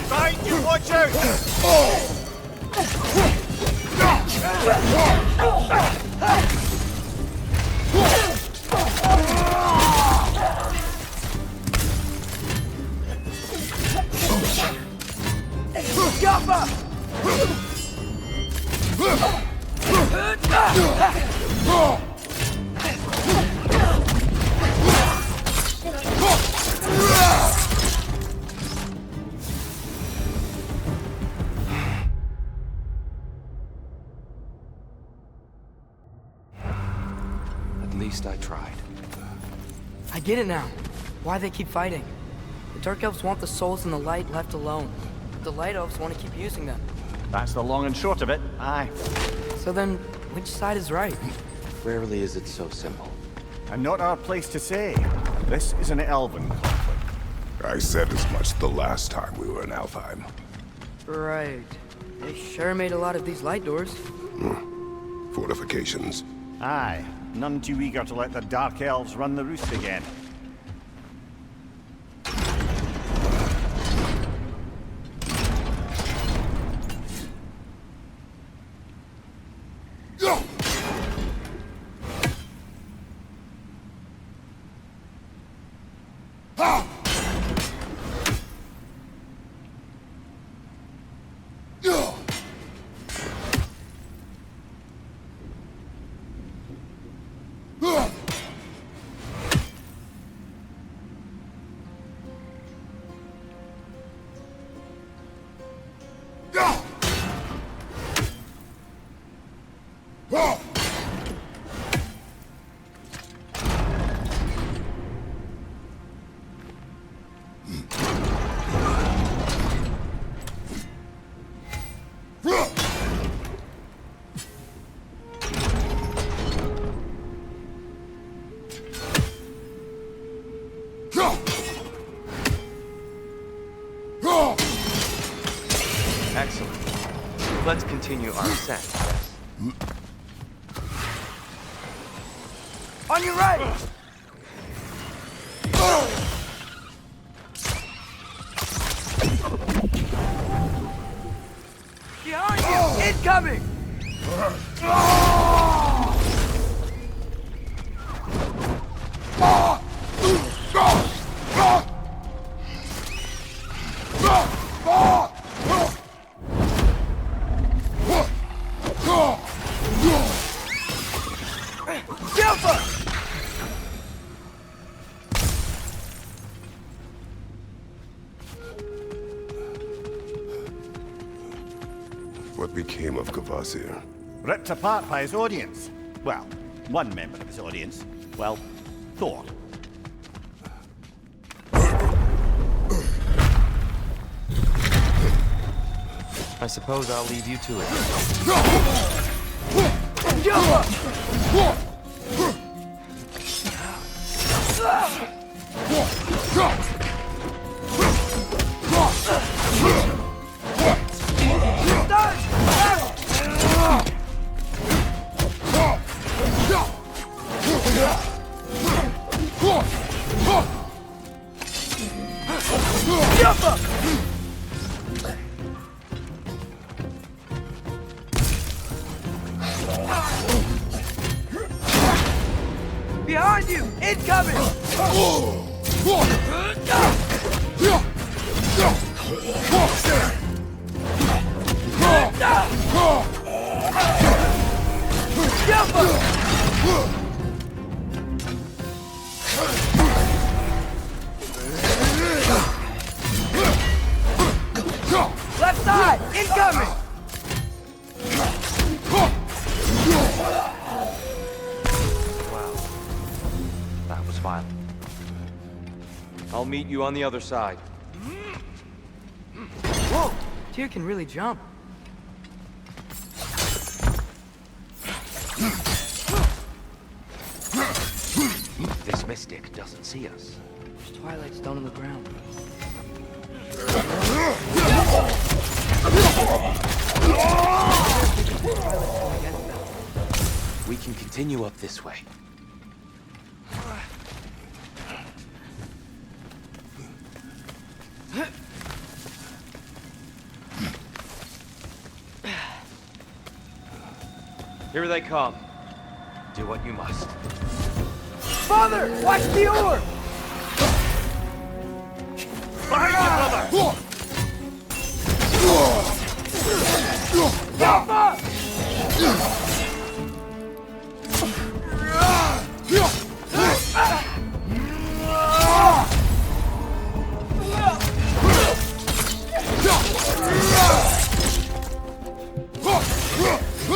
Right, you watch out! At least I tried. I get it now. Why they keep fighting. The Dark Elves want the souls in the light left alone. The Light Elves want to keep using them. That's the long and short of it, aye. So then, which side is right? Rarely is it so simple. And not our place to say. This is an elven conflict. I said as much the last time we were in Alfheim. Right. They sure made a lot of these light doors. Fortifications. Aye. None too eager to let the Dark Elves run the roost again. Excellent. Let's continue our ascent. On your right! Behind you! Incoming! What became of Kvasir? Ripped apart by his audience. Well, one member of his audience. Well, Thor. I suppose I'll leave you to it. Behind you! Incoming! Left side! Incoming! That was violent. I'll meet you on the other side. Whoa! Tyr can really jump. This mystic doesn't see us. There's Twilight Stone on the ground. We can continue up this way. Here they come. Do what you must. Father! Watch the oar! Behind you, brother!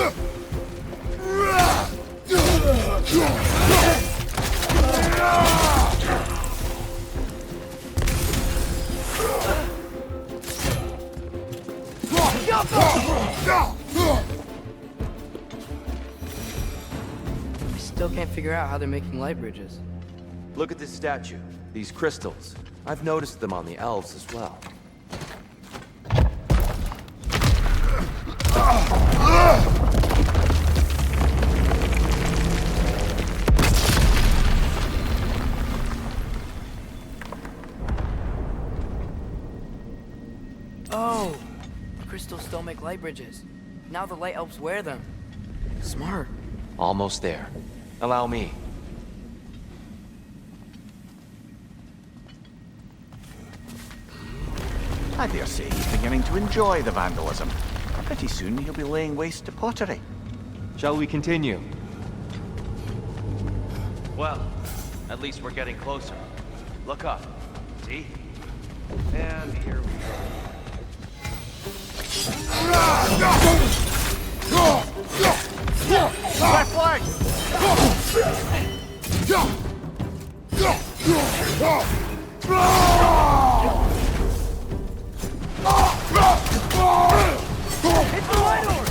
I still can't figure out how they're making light bridges. Look at this statue, these crystals. I've noticed them on the elves as well. Oh, the crystals still make light bridges. Now the light elves wear them. Smart. Almost there. Allow me. I dare say he's beginning to enjoy the vandalism. Pretty soon he'll be laying waste to pottery. Shall we continue? Well, at least we're getting closer. Look up. See? And here we go. Left leg! Hit the light orb!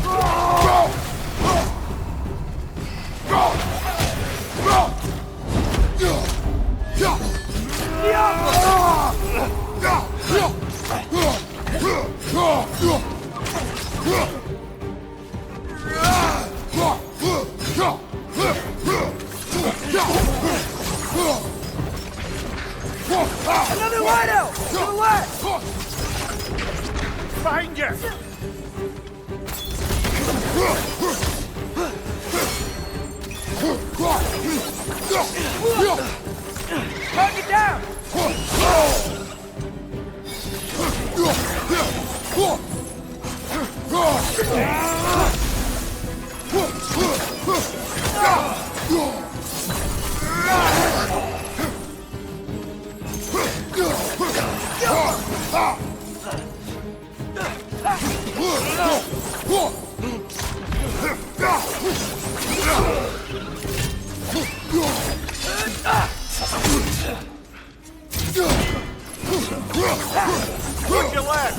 Another light out! To the left! Find you! Target down! Put your leg!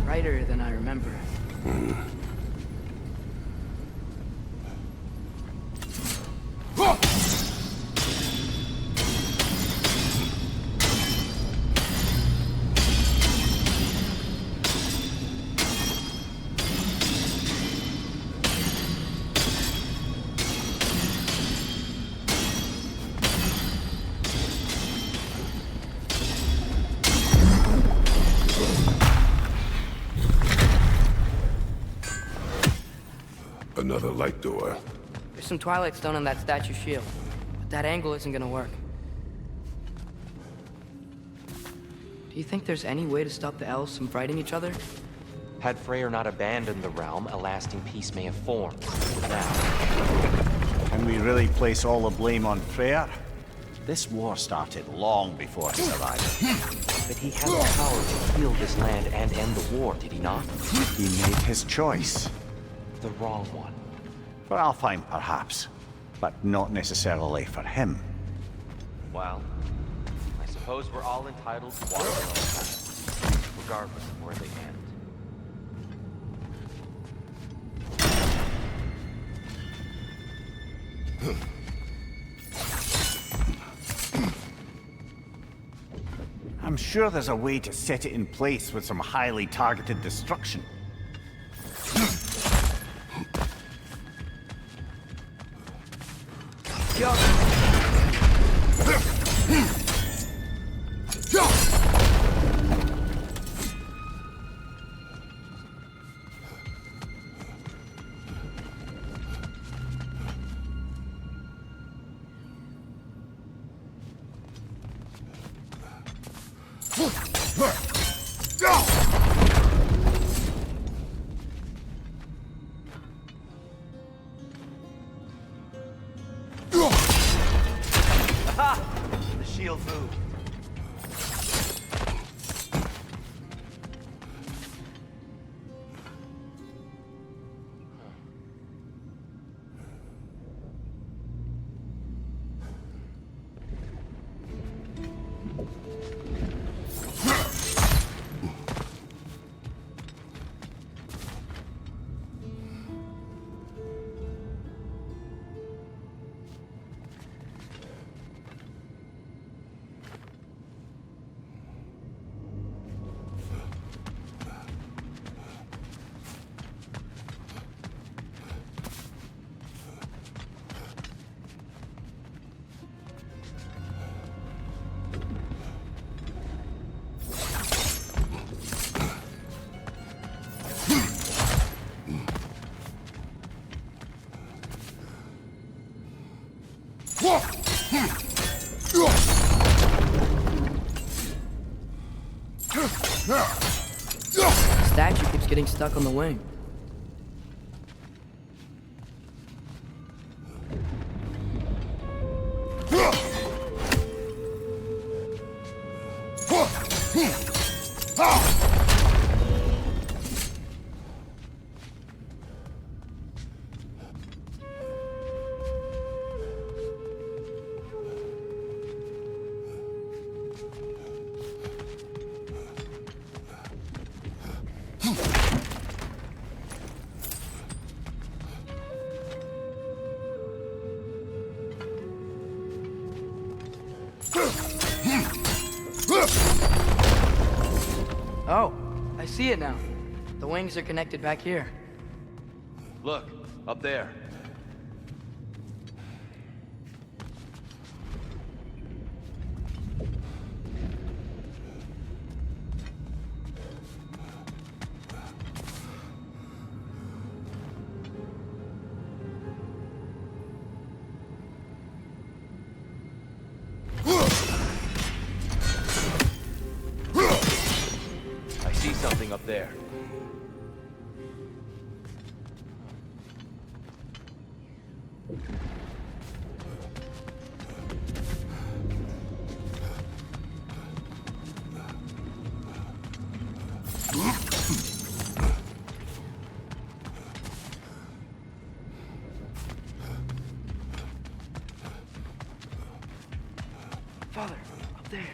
Brighter than I remember. Another light door. There's some Twilight Stone on that statue shield, but that angle isn't gonna work. Do you think there's any way to stop the elves from fighting each other? Had Freyr not abandoned the realm, a lasting peace may have formed. Now, Can we really place all the blame on Freyr? This war started long before his arrival. but he had the power to heal this land and end the war, did he not? He made his choice. The wrong one. For Alfheim, perhaps, but not necessarily for him. Well, I suppose we're all entitled to walk our own path, regardless of where they end. I'm sure there's a way to set it in place with some highly targeted destruction. The statue keeps getting stuck on the wing. Oh, I see it now. The wings are connected back here. Look, up there. I see something up there. Father, up there.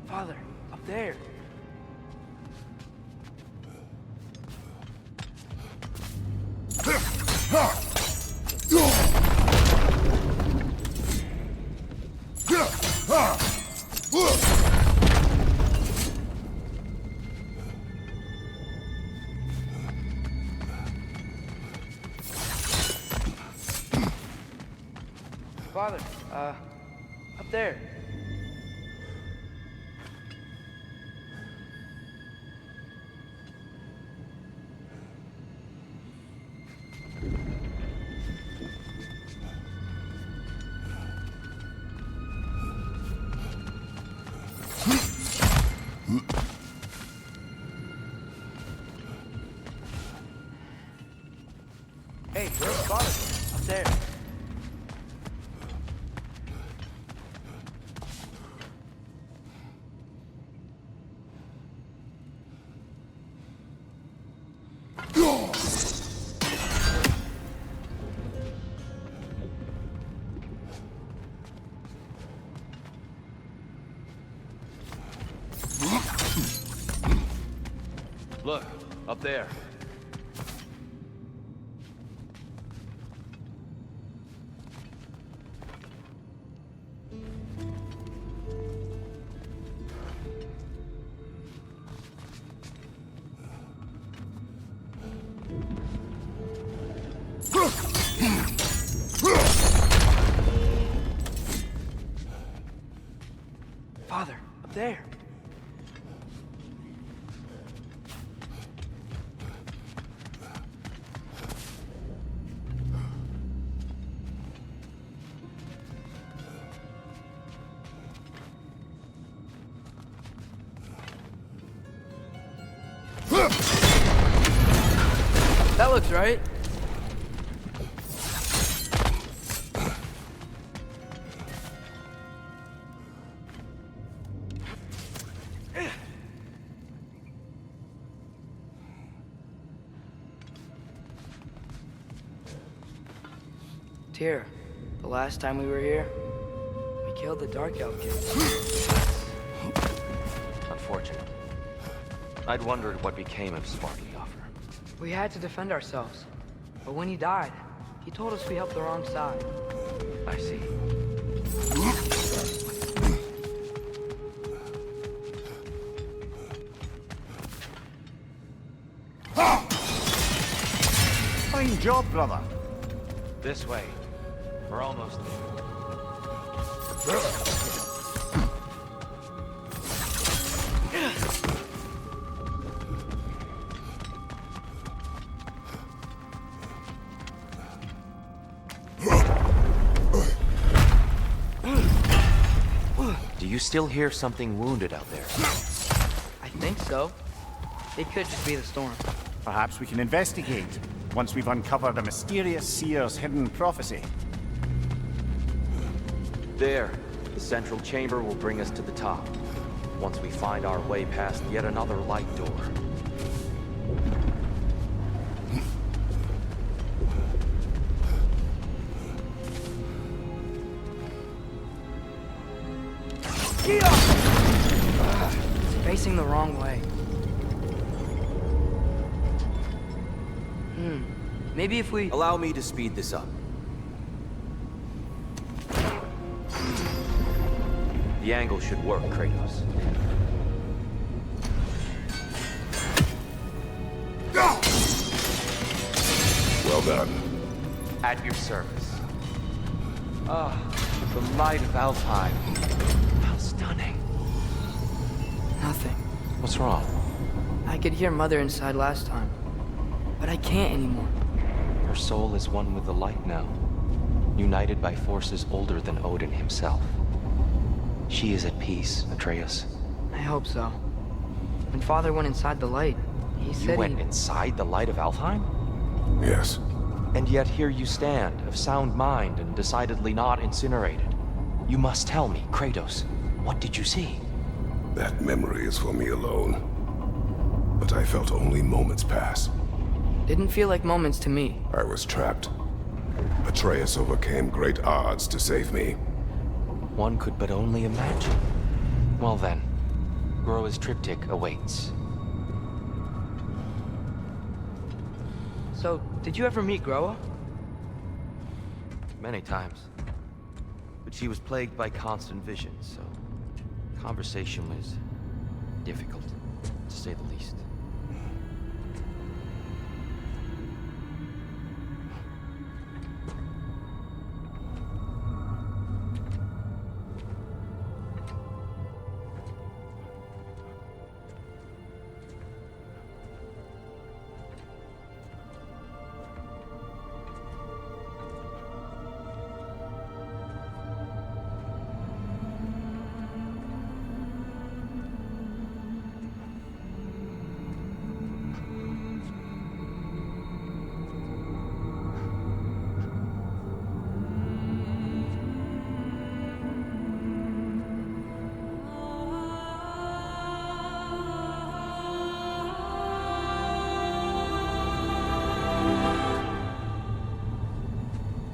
Father, up there. Father, up there. Hey, where's Father? Up there. Look, up there. Father, up there. That looks right. Tyr, the last time we were here, we killed the Dark Elf kid. Unfortunate. I'd wondered what became of Sparky. We had to defend ourselves. But when he died, he told us we helped the wrong side. I see. Fine job, brother. This way. We're almost there. Do you still hear something wounded out there? I think so. It could just be the storm. Perhaps we can investigate, once we've uncovered a mysterious seer's hidden prophecy. There. The central chamber will bring us to the top. Once we find our way past yet another light door. It's facing the wrong way. Maybe if we... Allow me to speed this up. The angle should work, Kratos. Well done. At your service. Ah, the light of Alfheim. How stunning. Nothing. What's wrong? I could hear Mother inside last time, but I can't anymore. Her soul is one with the light now, united by forces older than Odin himself. She is at peace, Atreus. I hope so. When Father went inside the light, he said You went inside the light of Alfheim? Yes. And yet here you stand, of sound mind and decidedly not incinerated. You must tell me, Kratos, what did you see? That memory is for me alone. But I felt only moments pass. Didn't feel like moments to me. I was trapped. Atreus overcame great odds to save me. One could but only imagine. Well then, Groa's triptych awaits. So, did you ever meet Groa? Many times. But she was plagued by constant visions, so conversation was difficult, to say the least.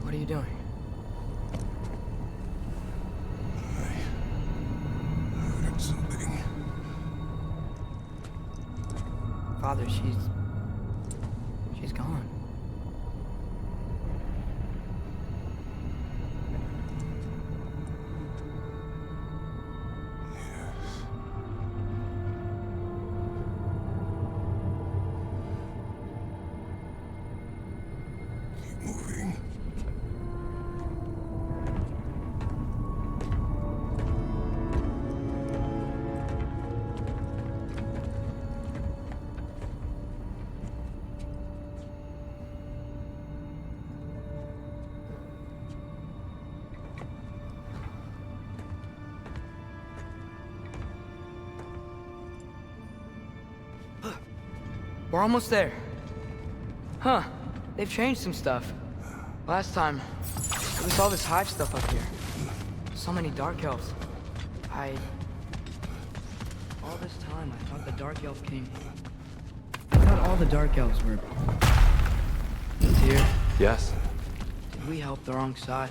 What are you doing? I heard something. Father, she's gone. Keep moving. We're almost there. Huh. They've changed some stuff. Last time, it was all this hive stuff up here. So many dark elves. All this time, I thought the Dark Elf King... I thought all the Dark Elves were... here. Yes? Did we help the wrong side?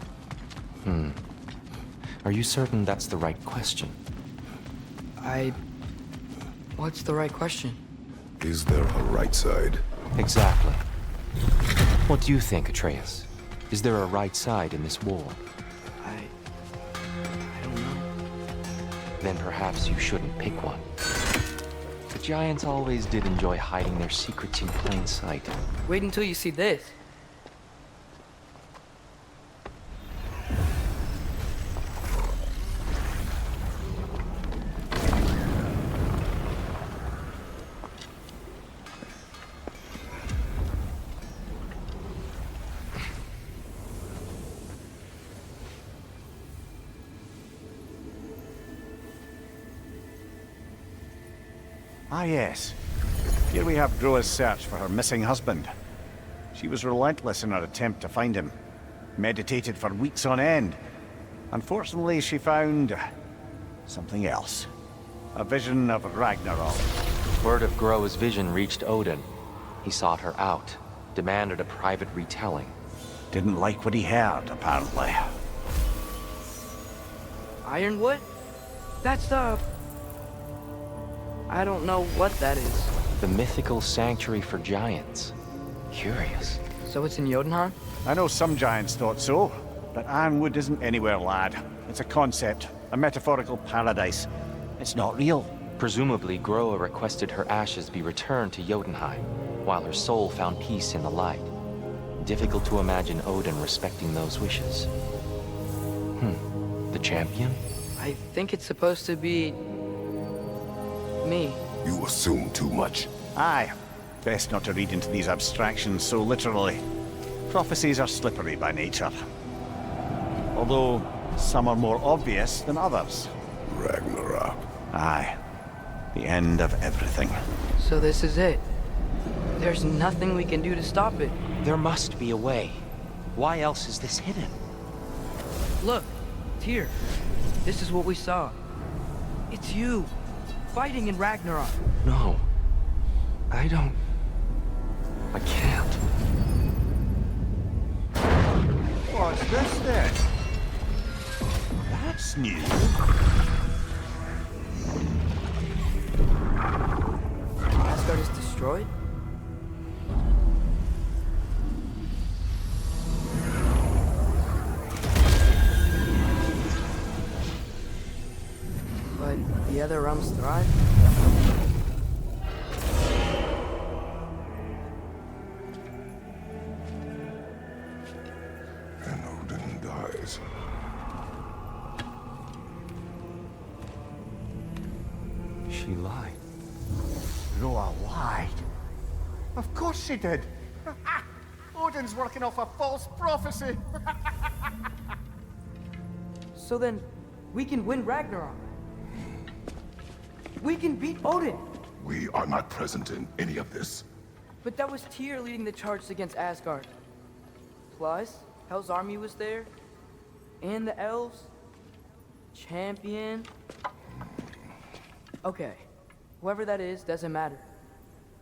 Are you certain that's the right question? What's the right question? Is there a right side? Exactly. What do you think, Atreus? Is there a right side in this war? I don't know. Then perhaps you shouldn't pick one. The giants always did enjoy hiding their secrets in plain sight. Wait until you see this. Ah, yes. Here we have Groa's search for her missing husband. She was relentless in her attempt to find him. Meditated for weeks on end. Unfortunately, she found something else. A vision of Ragnarok. Word of Groa's vision reached Odin. He sought her out, demanded a private retelling. Didn't like what he heard, apparently. Ironwood? That's the... I don't know what that is. The mythical sanctuary for giants. Curious. So it's in Jotunheim? I know some giants thought so, but Ironwood isn't anywhere, lad. It's a concept, a metaphorical paradise. It's not real. Presumably, Groa requested her ashes be returned to Jotunheim, while her soul found peace in the light. Difficult to imagine Odin respecting those wishes. The champion? I think it's supposed to be... me. You assume too much. Aye. Best not to read into these abstractions so literally. Prophecies are slippery by nature. Although, some are more obvious than others. Ragnarok. Aye. The end of everything. So this is it. There's nothing we can do to stop it. There must be a way. Why else is this hidden? Look, Tyr. This is what we saw. It's you, fighting in Ragnarok. No. I don't... I can't. What's this then? That's new. Asgard is destroyed? But the other realms thrive? And Odin dies. She lied. Groa lied. Of course she did. Odin's working off a false prophecy. So then, we can win Ragnarok. We can beat Odin. We are not present in any of this. But that was Tyr leading the charge against Asgard. Plus, Hell's army was there. And the elves. Champion. Okay. Whoever that is, doesn't matter.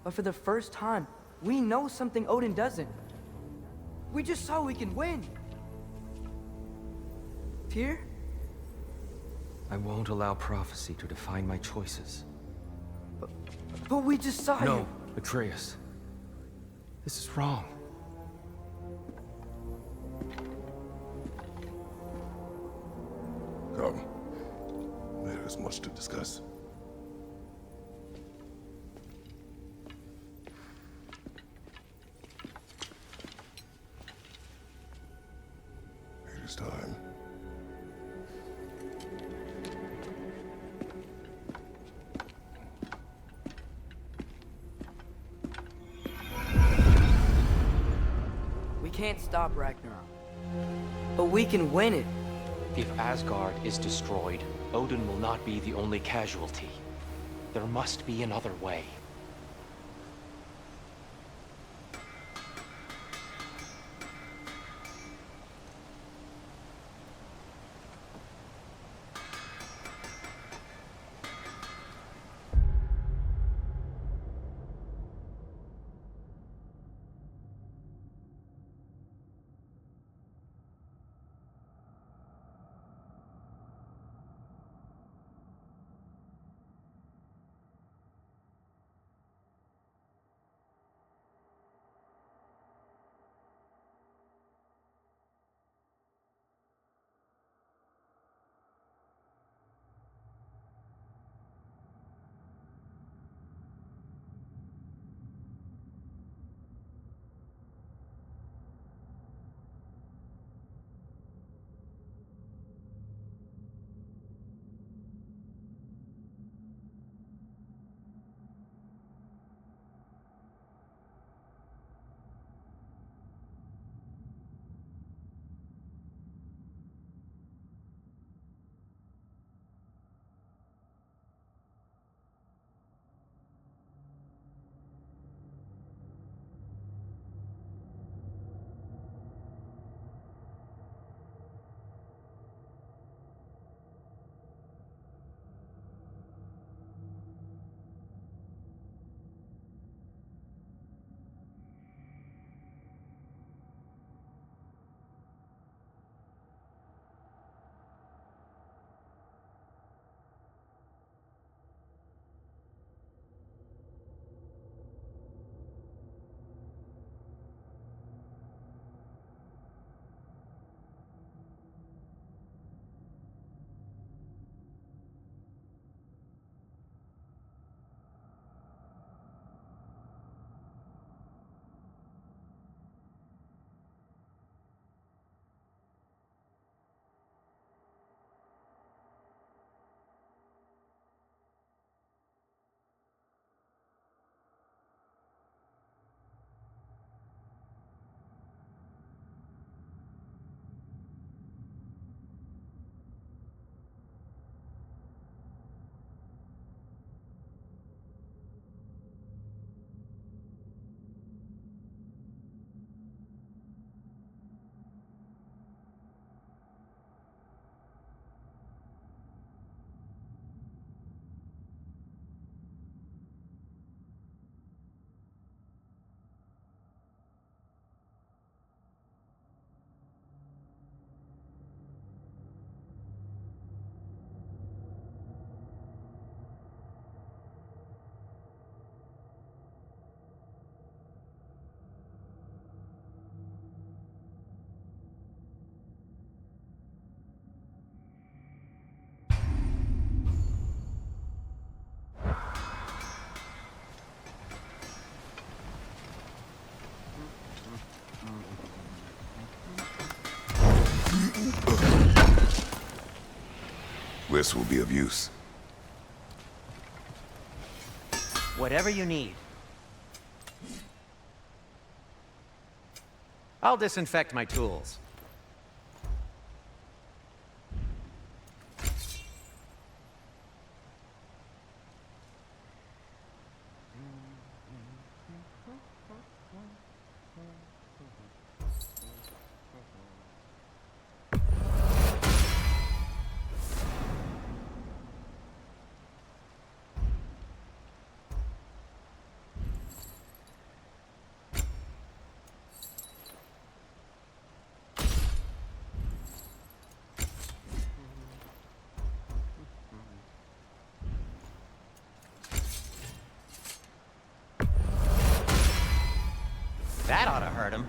But for the first time, we know something Odin doesn't. We just saw we can win. Tyr? I won't allow prophecy to define my choices. But we just saw No, you. Atreus. This is wrong. Come. There is much to discuss. It is time. We can't stop Ragnarok. But we can win it. If Asgard is destroyed, Odin will not be the only casualty. There must be another way. This will be of use. Whatever you need. I'll disinfect my tools. That ought to hurt him.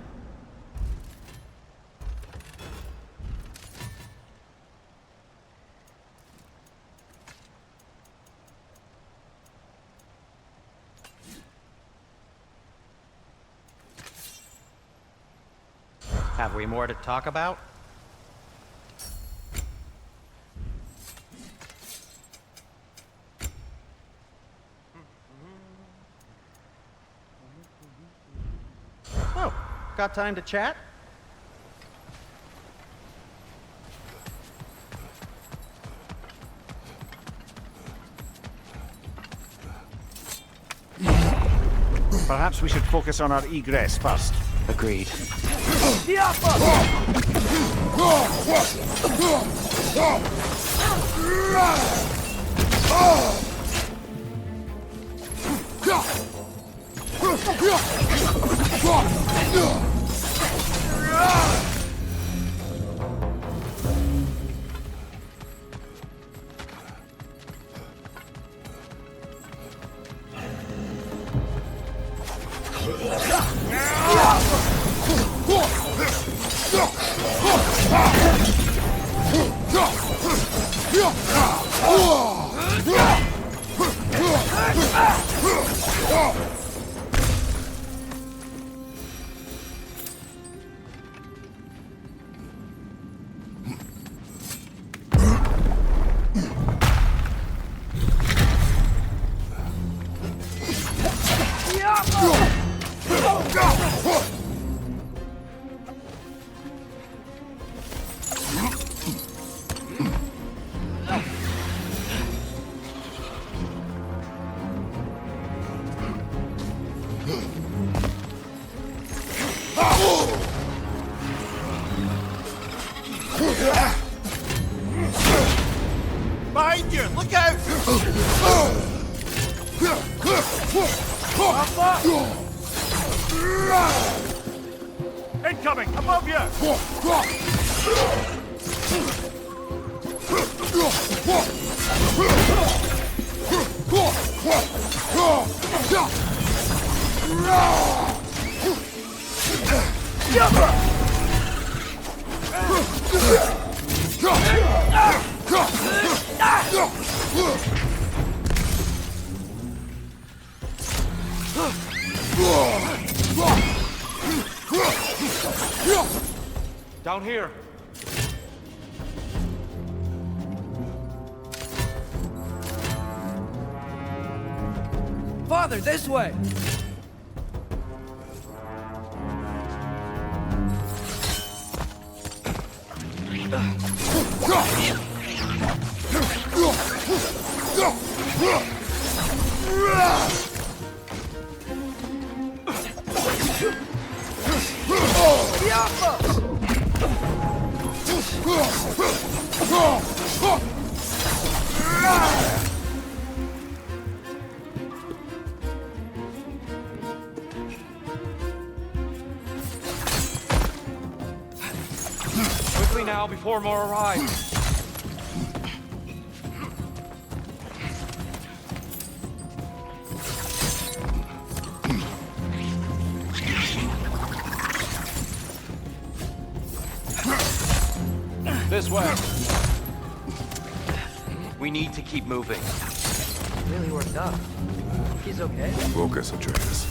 Have we more to talk about? Oh, got time to chat? Perhaps we should focus on our egress first. Agreed. Behind you! Look out! Incoming! Above you! Down here. Father, this way! Quickly now, before more arrive. This way. We need to keep moving. Really worked up. He's okay? Focus, Atreus.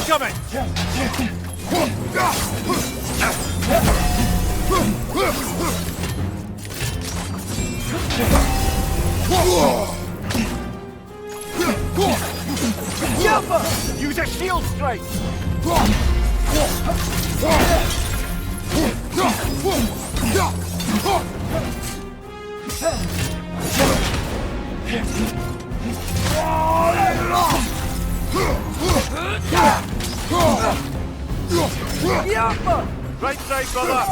Incoming! Use a shield strike! Right side, brother!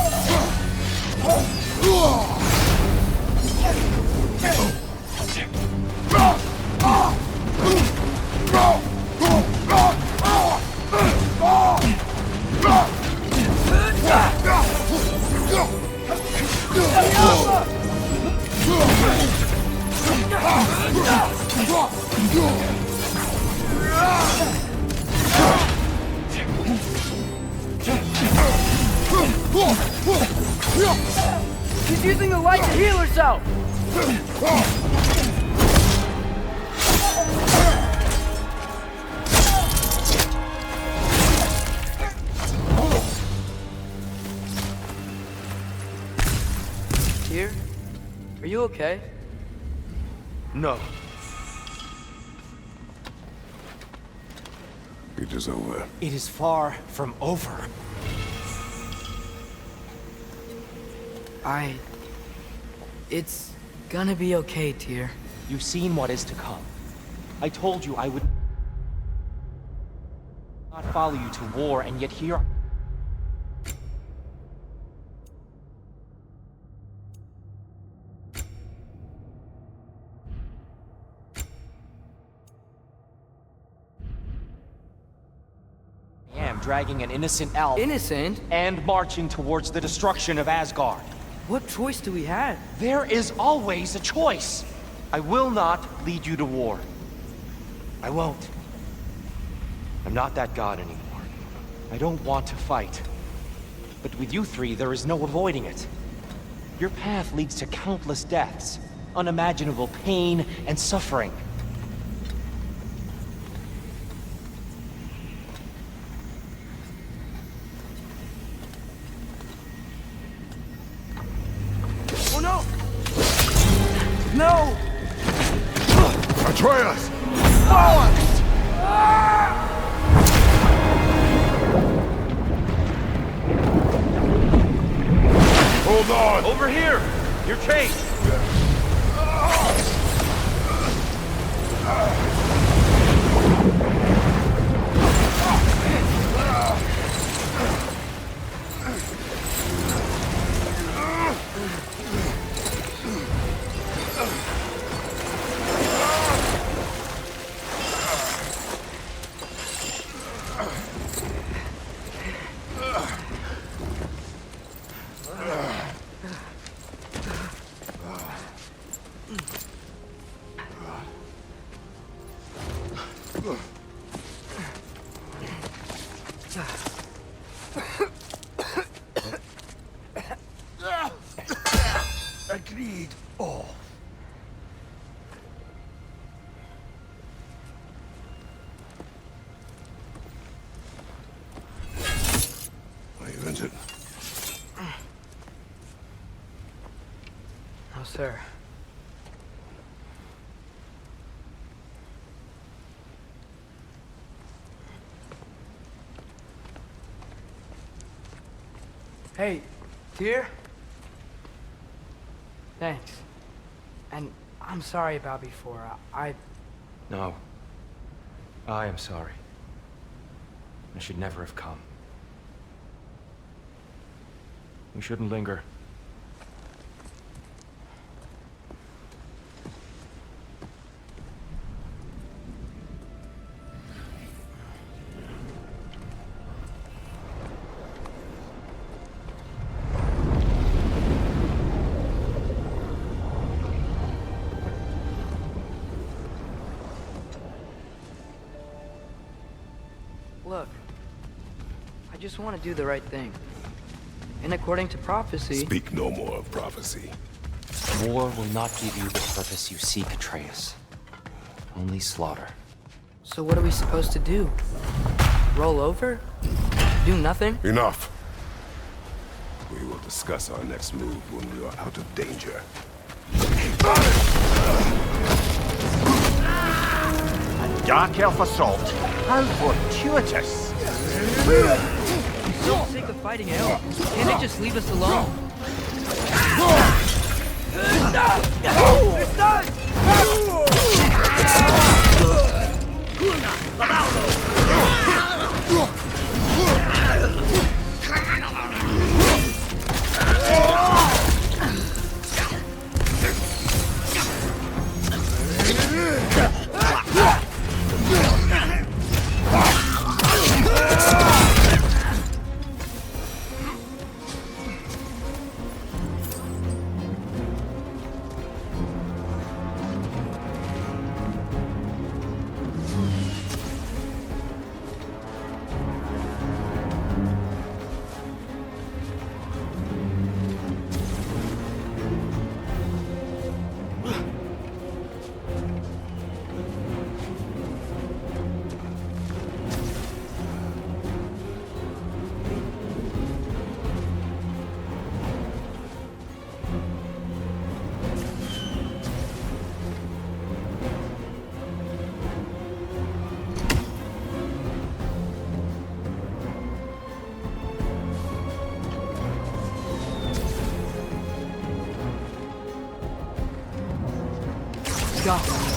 She's using the light to heal herself! Here? Are you okay? No. It is over. It is far from over. It's gonna be okay, Tyr. You've seen what is to come. I told you I would not follow you to war, and yet here... I am dragging an innocent elf... Innocent? ...and marching towards the destruction of Asgard. What choice do we have? There is always a choice. I will not lead you to war. I won't. I'm not that god anymore. I don't want to fight. But with you three, there is no avoiding it. Your path leads to countless deaths, unimaginable pain and suffering. Oh no! No! Atreus! Hold on! Over here! You're chased! Agreed. Oh. I invented. No, sir. Hey, Tyr? Thanks. And I'm sorry about before. No. I am sorry. I should never have come. We shouldn't linger. Look, just want to do the right thing. And according to prophecy... Speak no more of prophecy. War will not give you the purpose you seek, Atreus. Only slaughter. So what are we supposed to do? Roll over? Do nothing? Enough! We will discuss our next move when we are out of danger. A dark elf assault? How fortuitous! I'm so sick of fighting elves. Can't they just leave us alone? Go.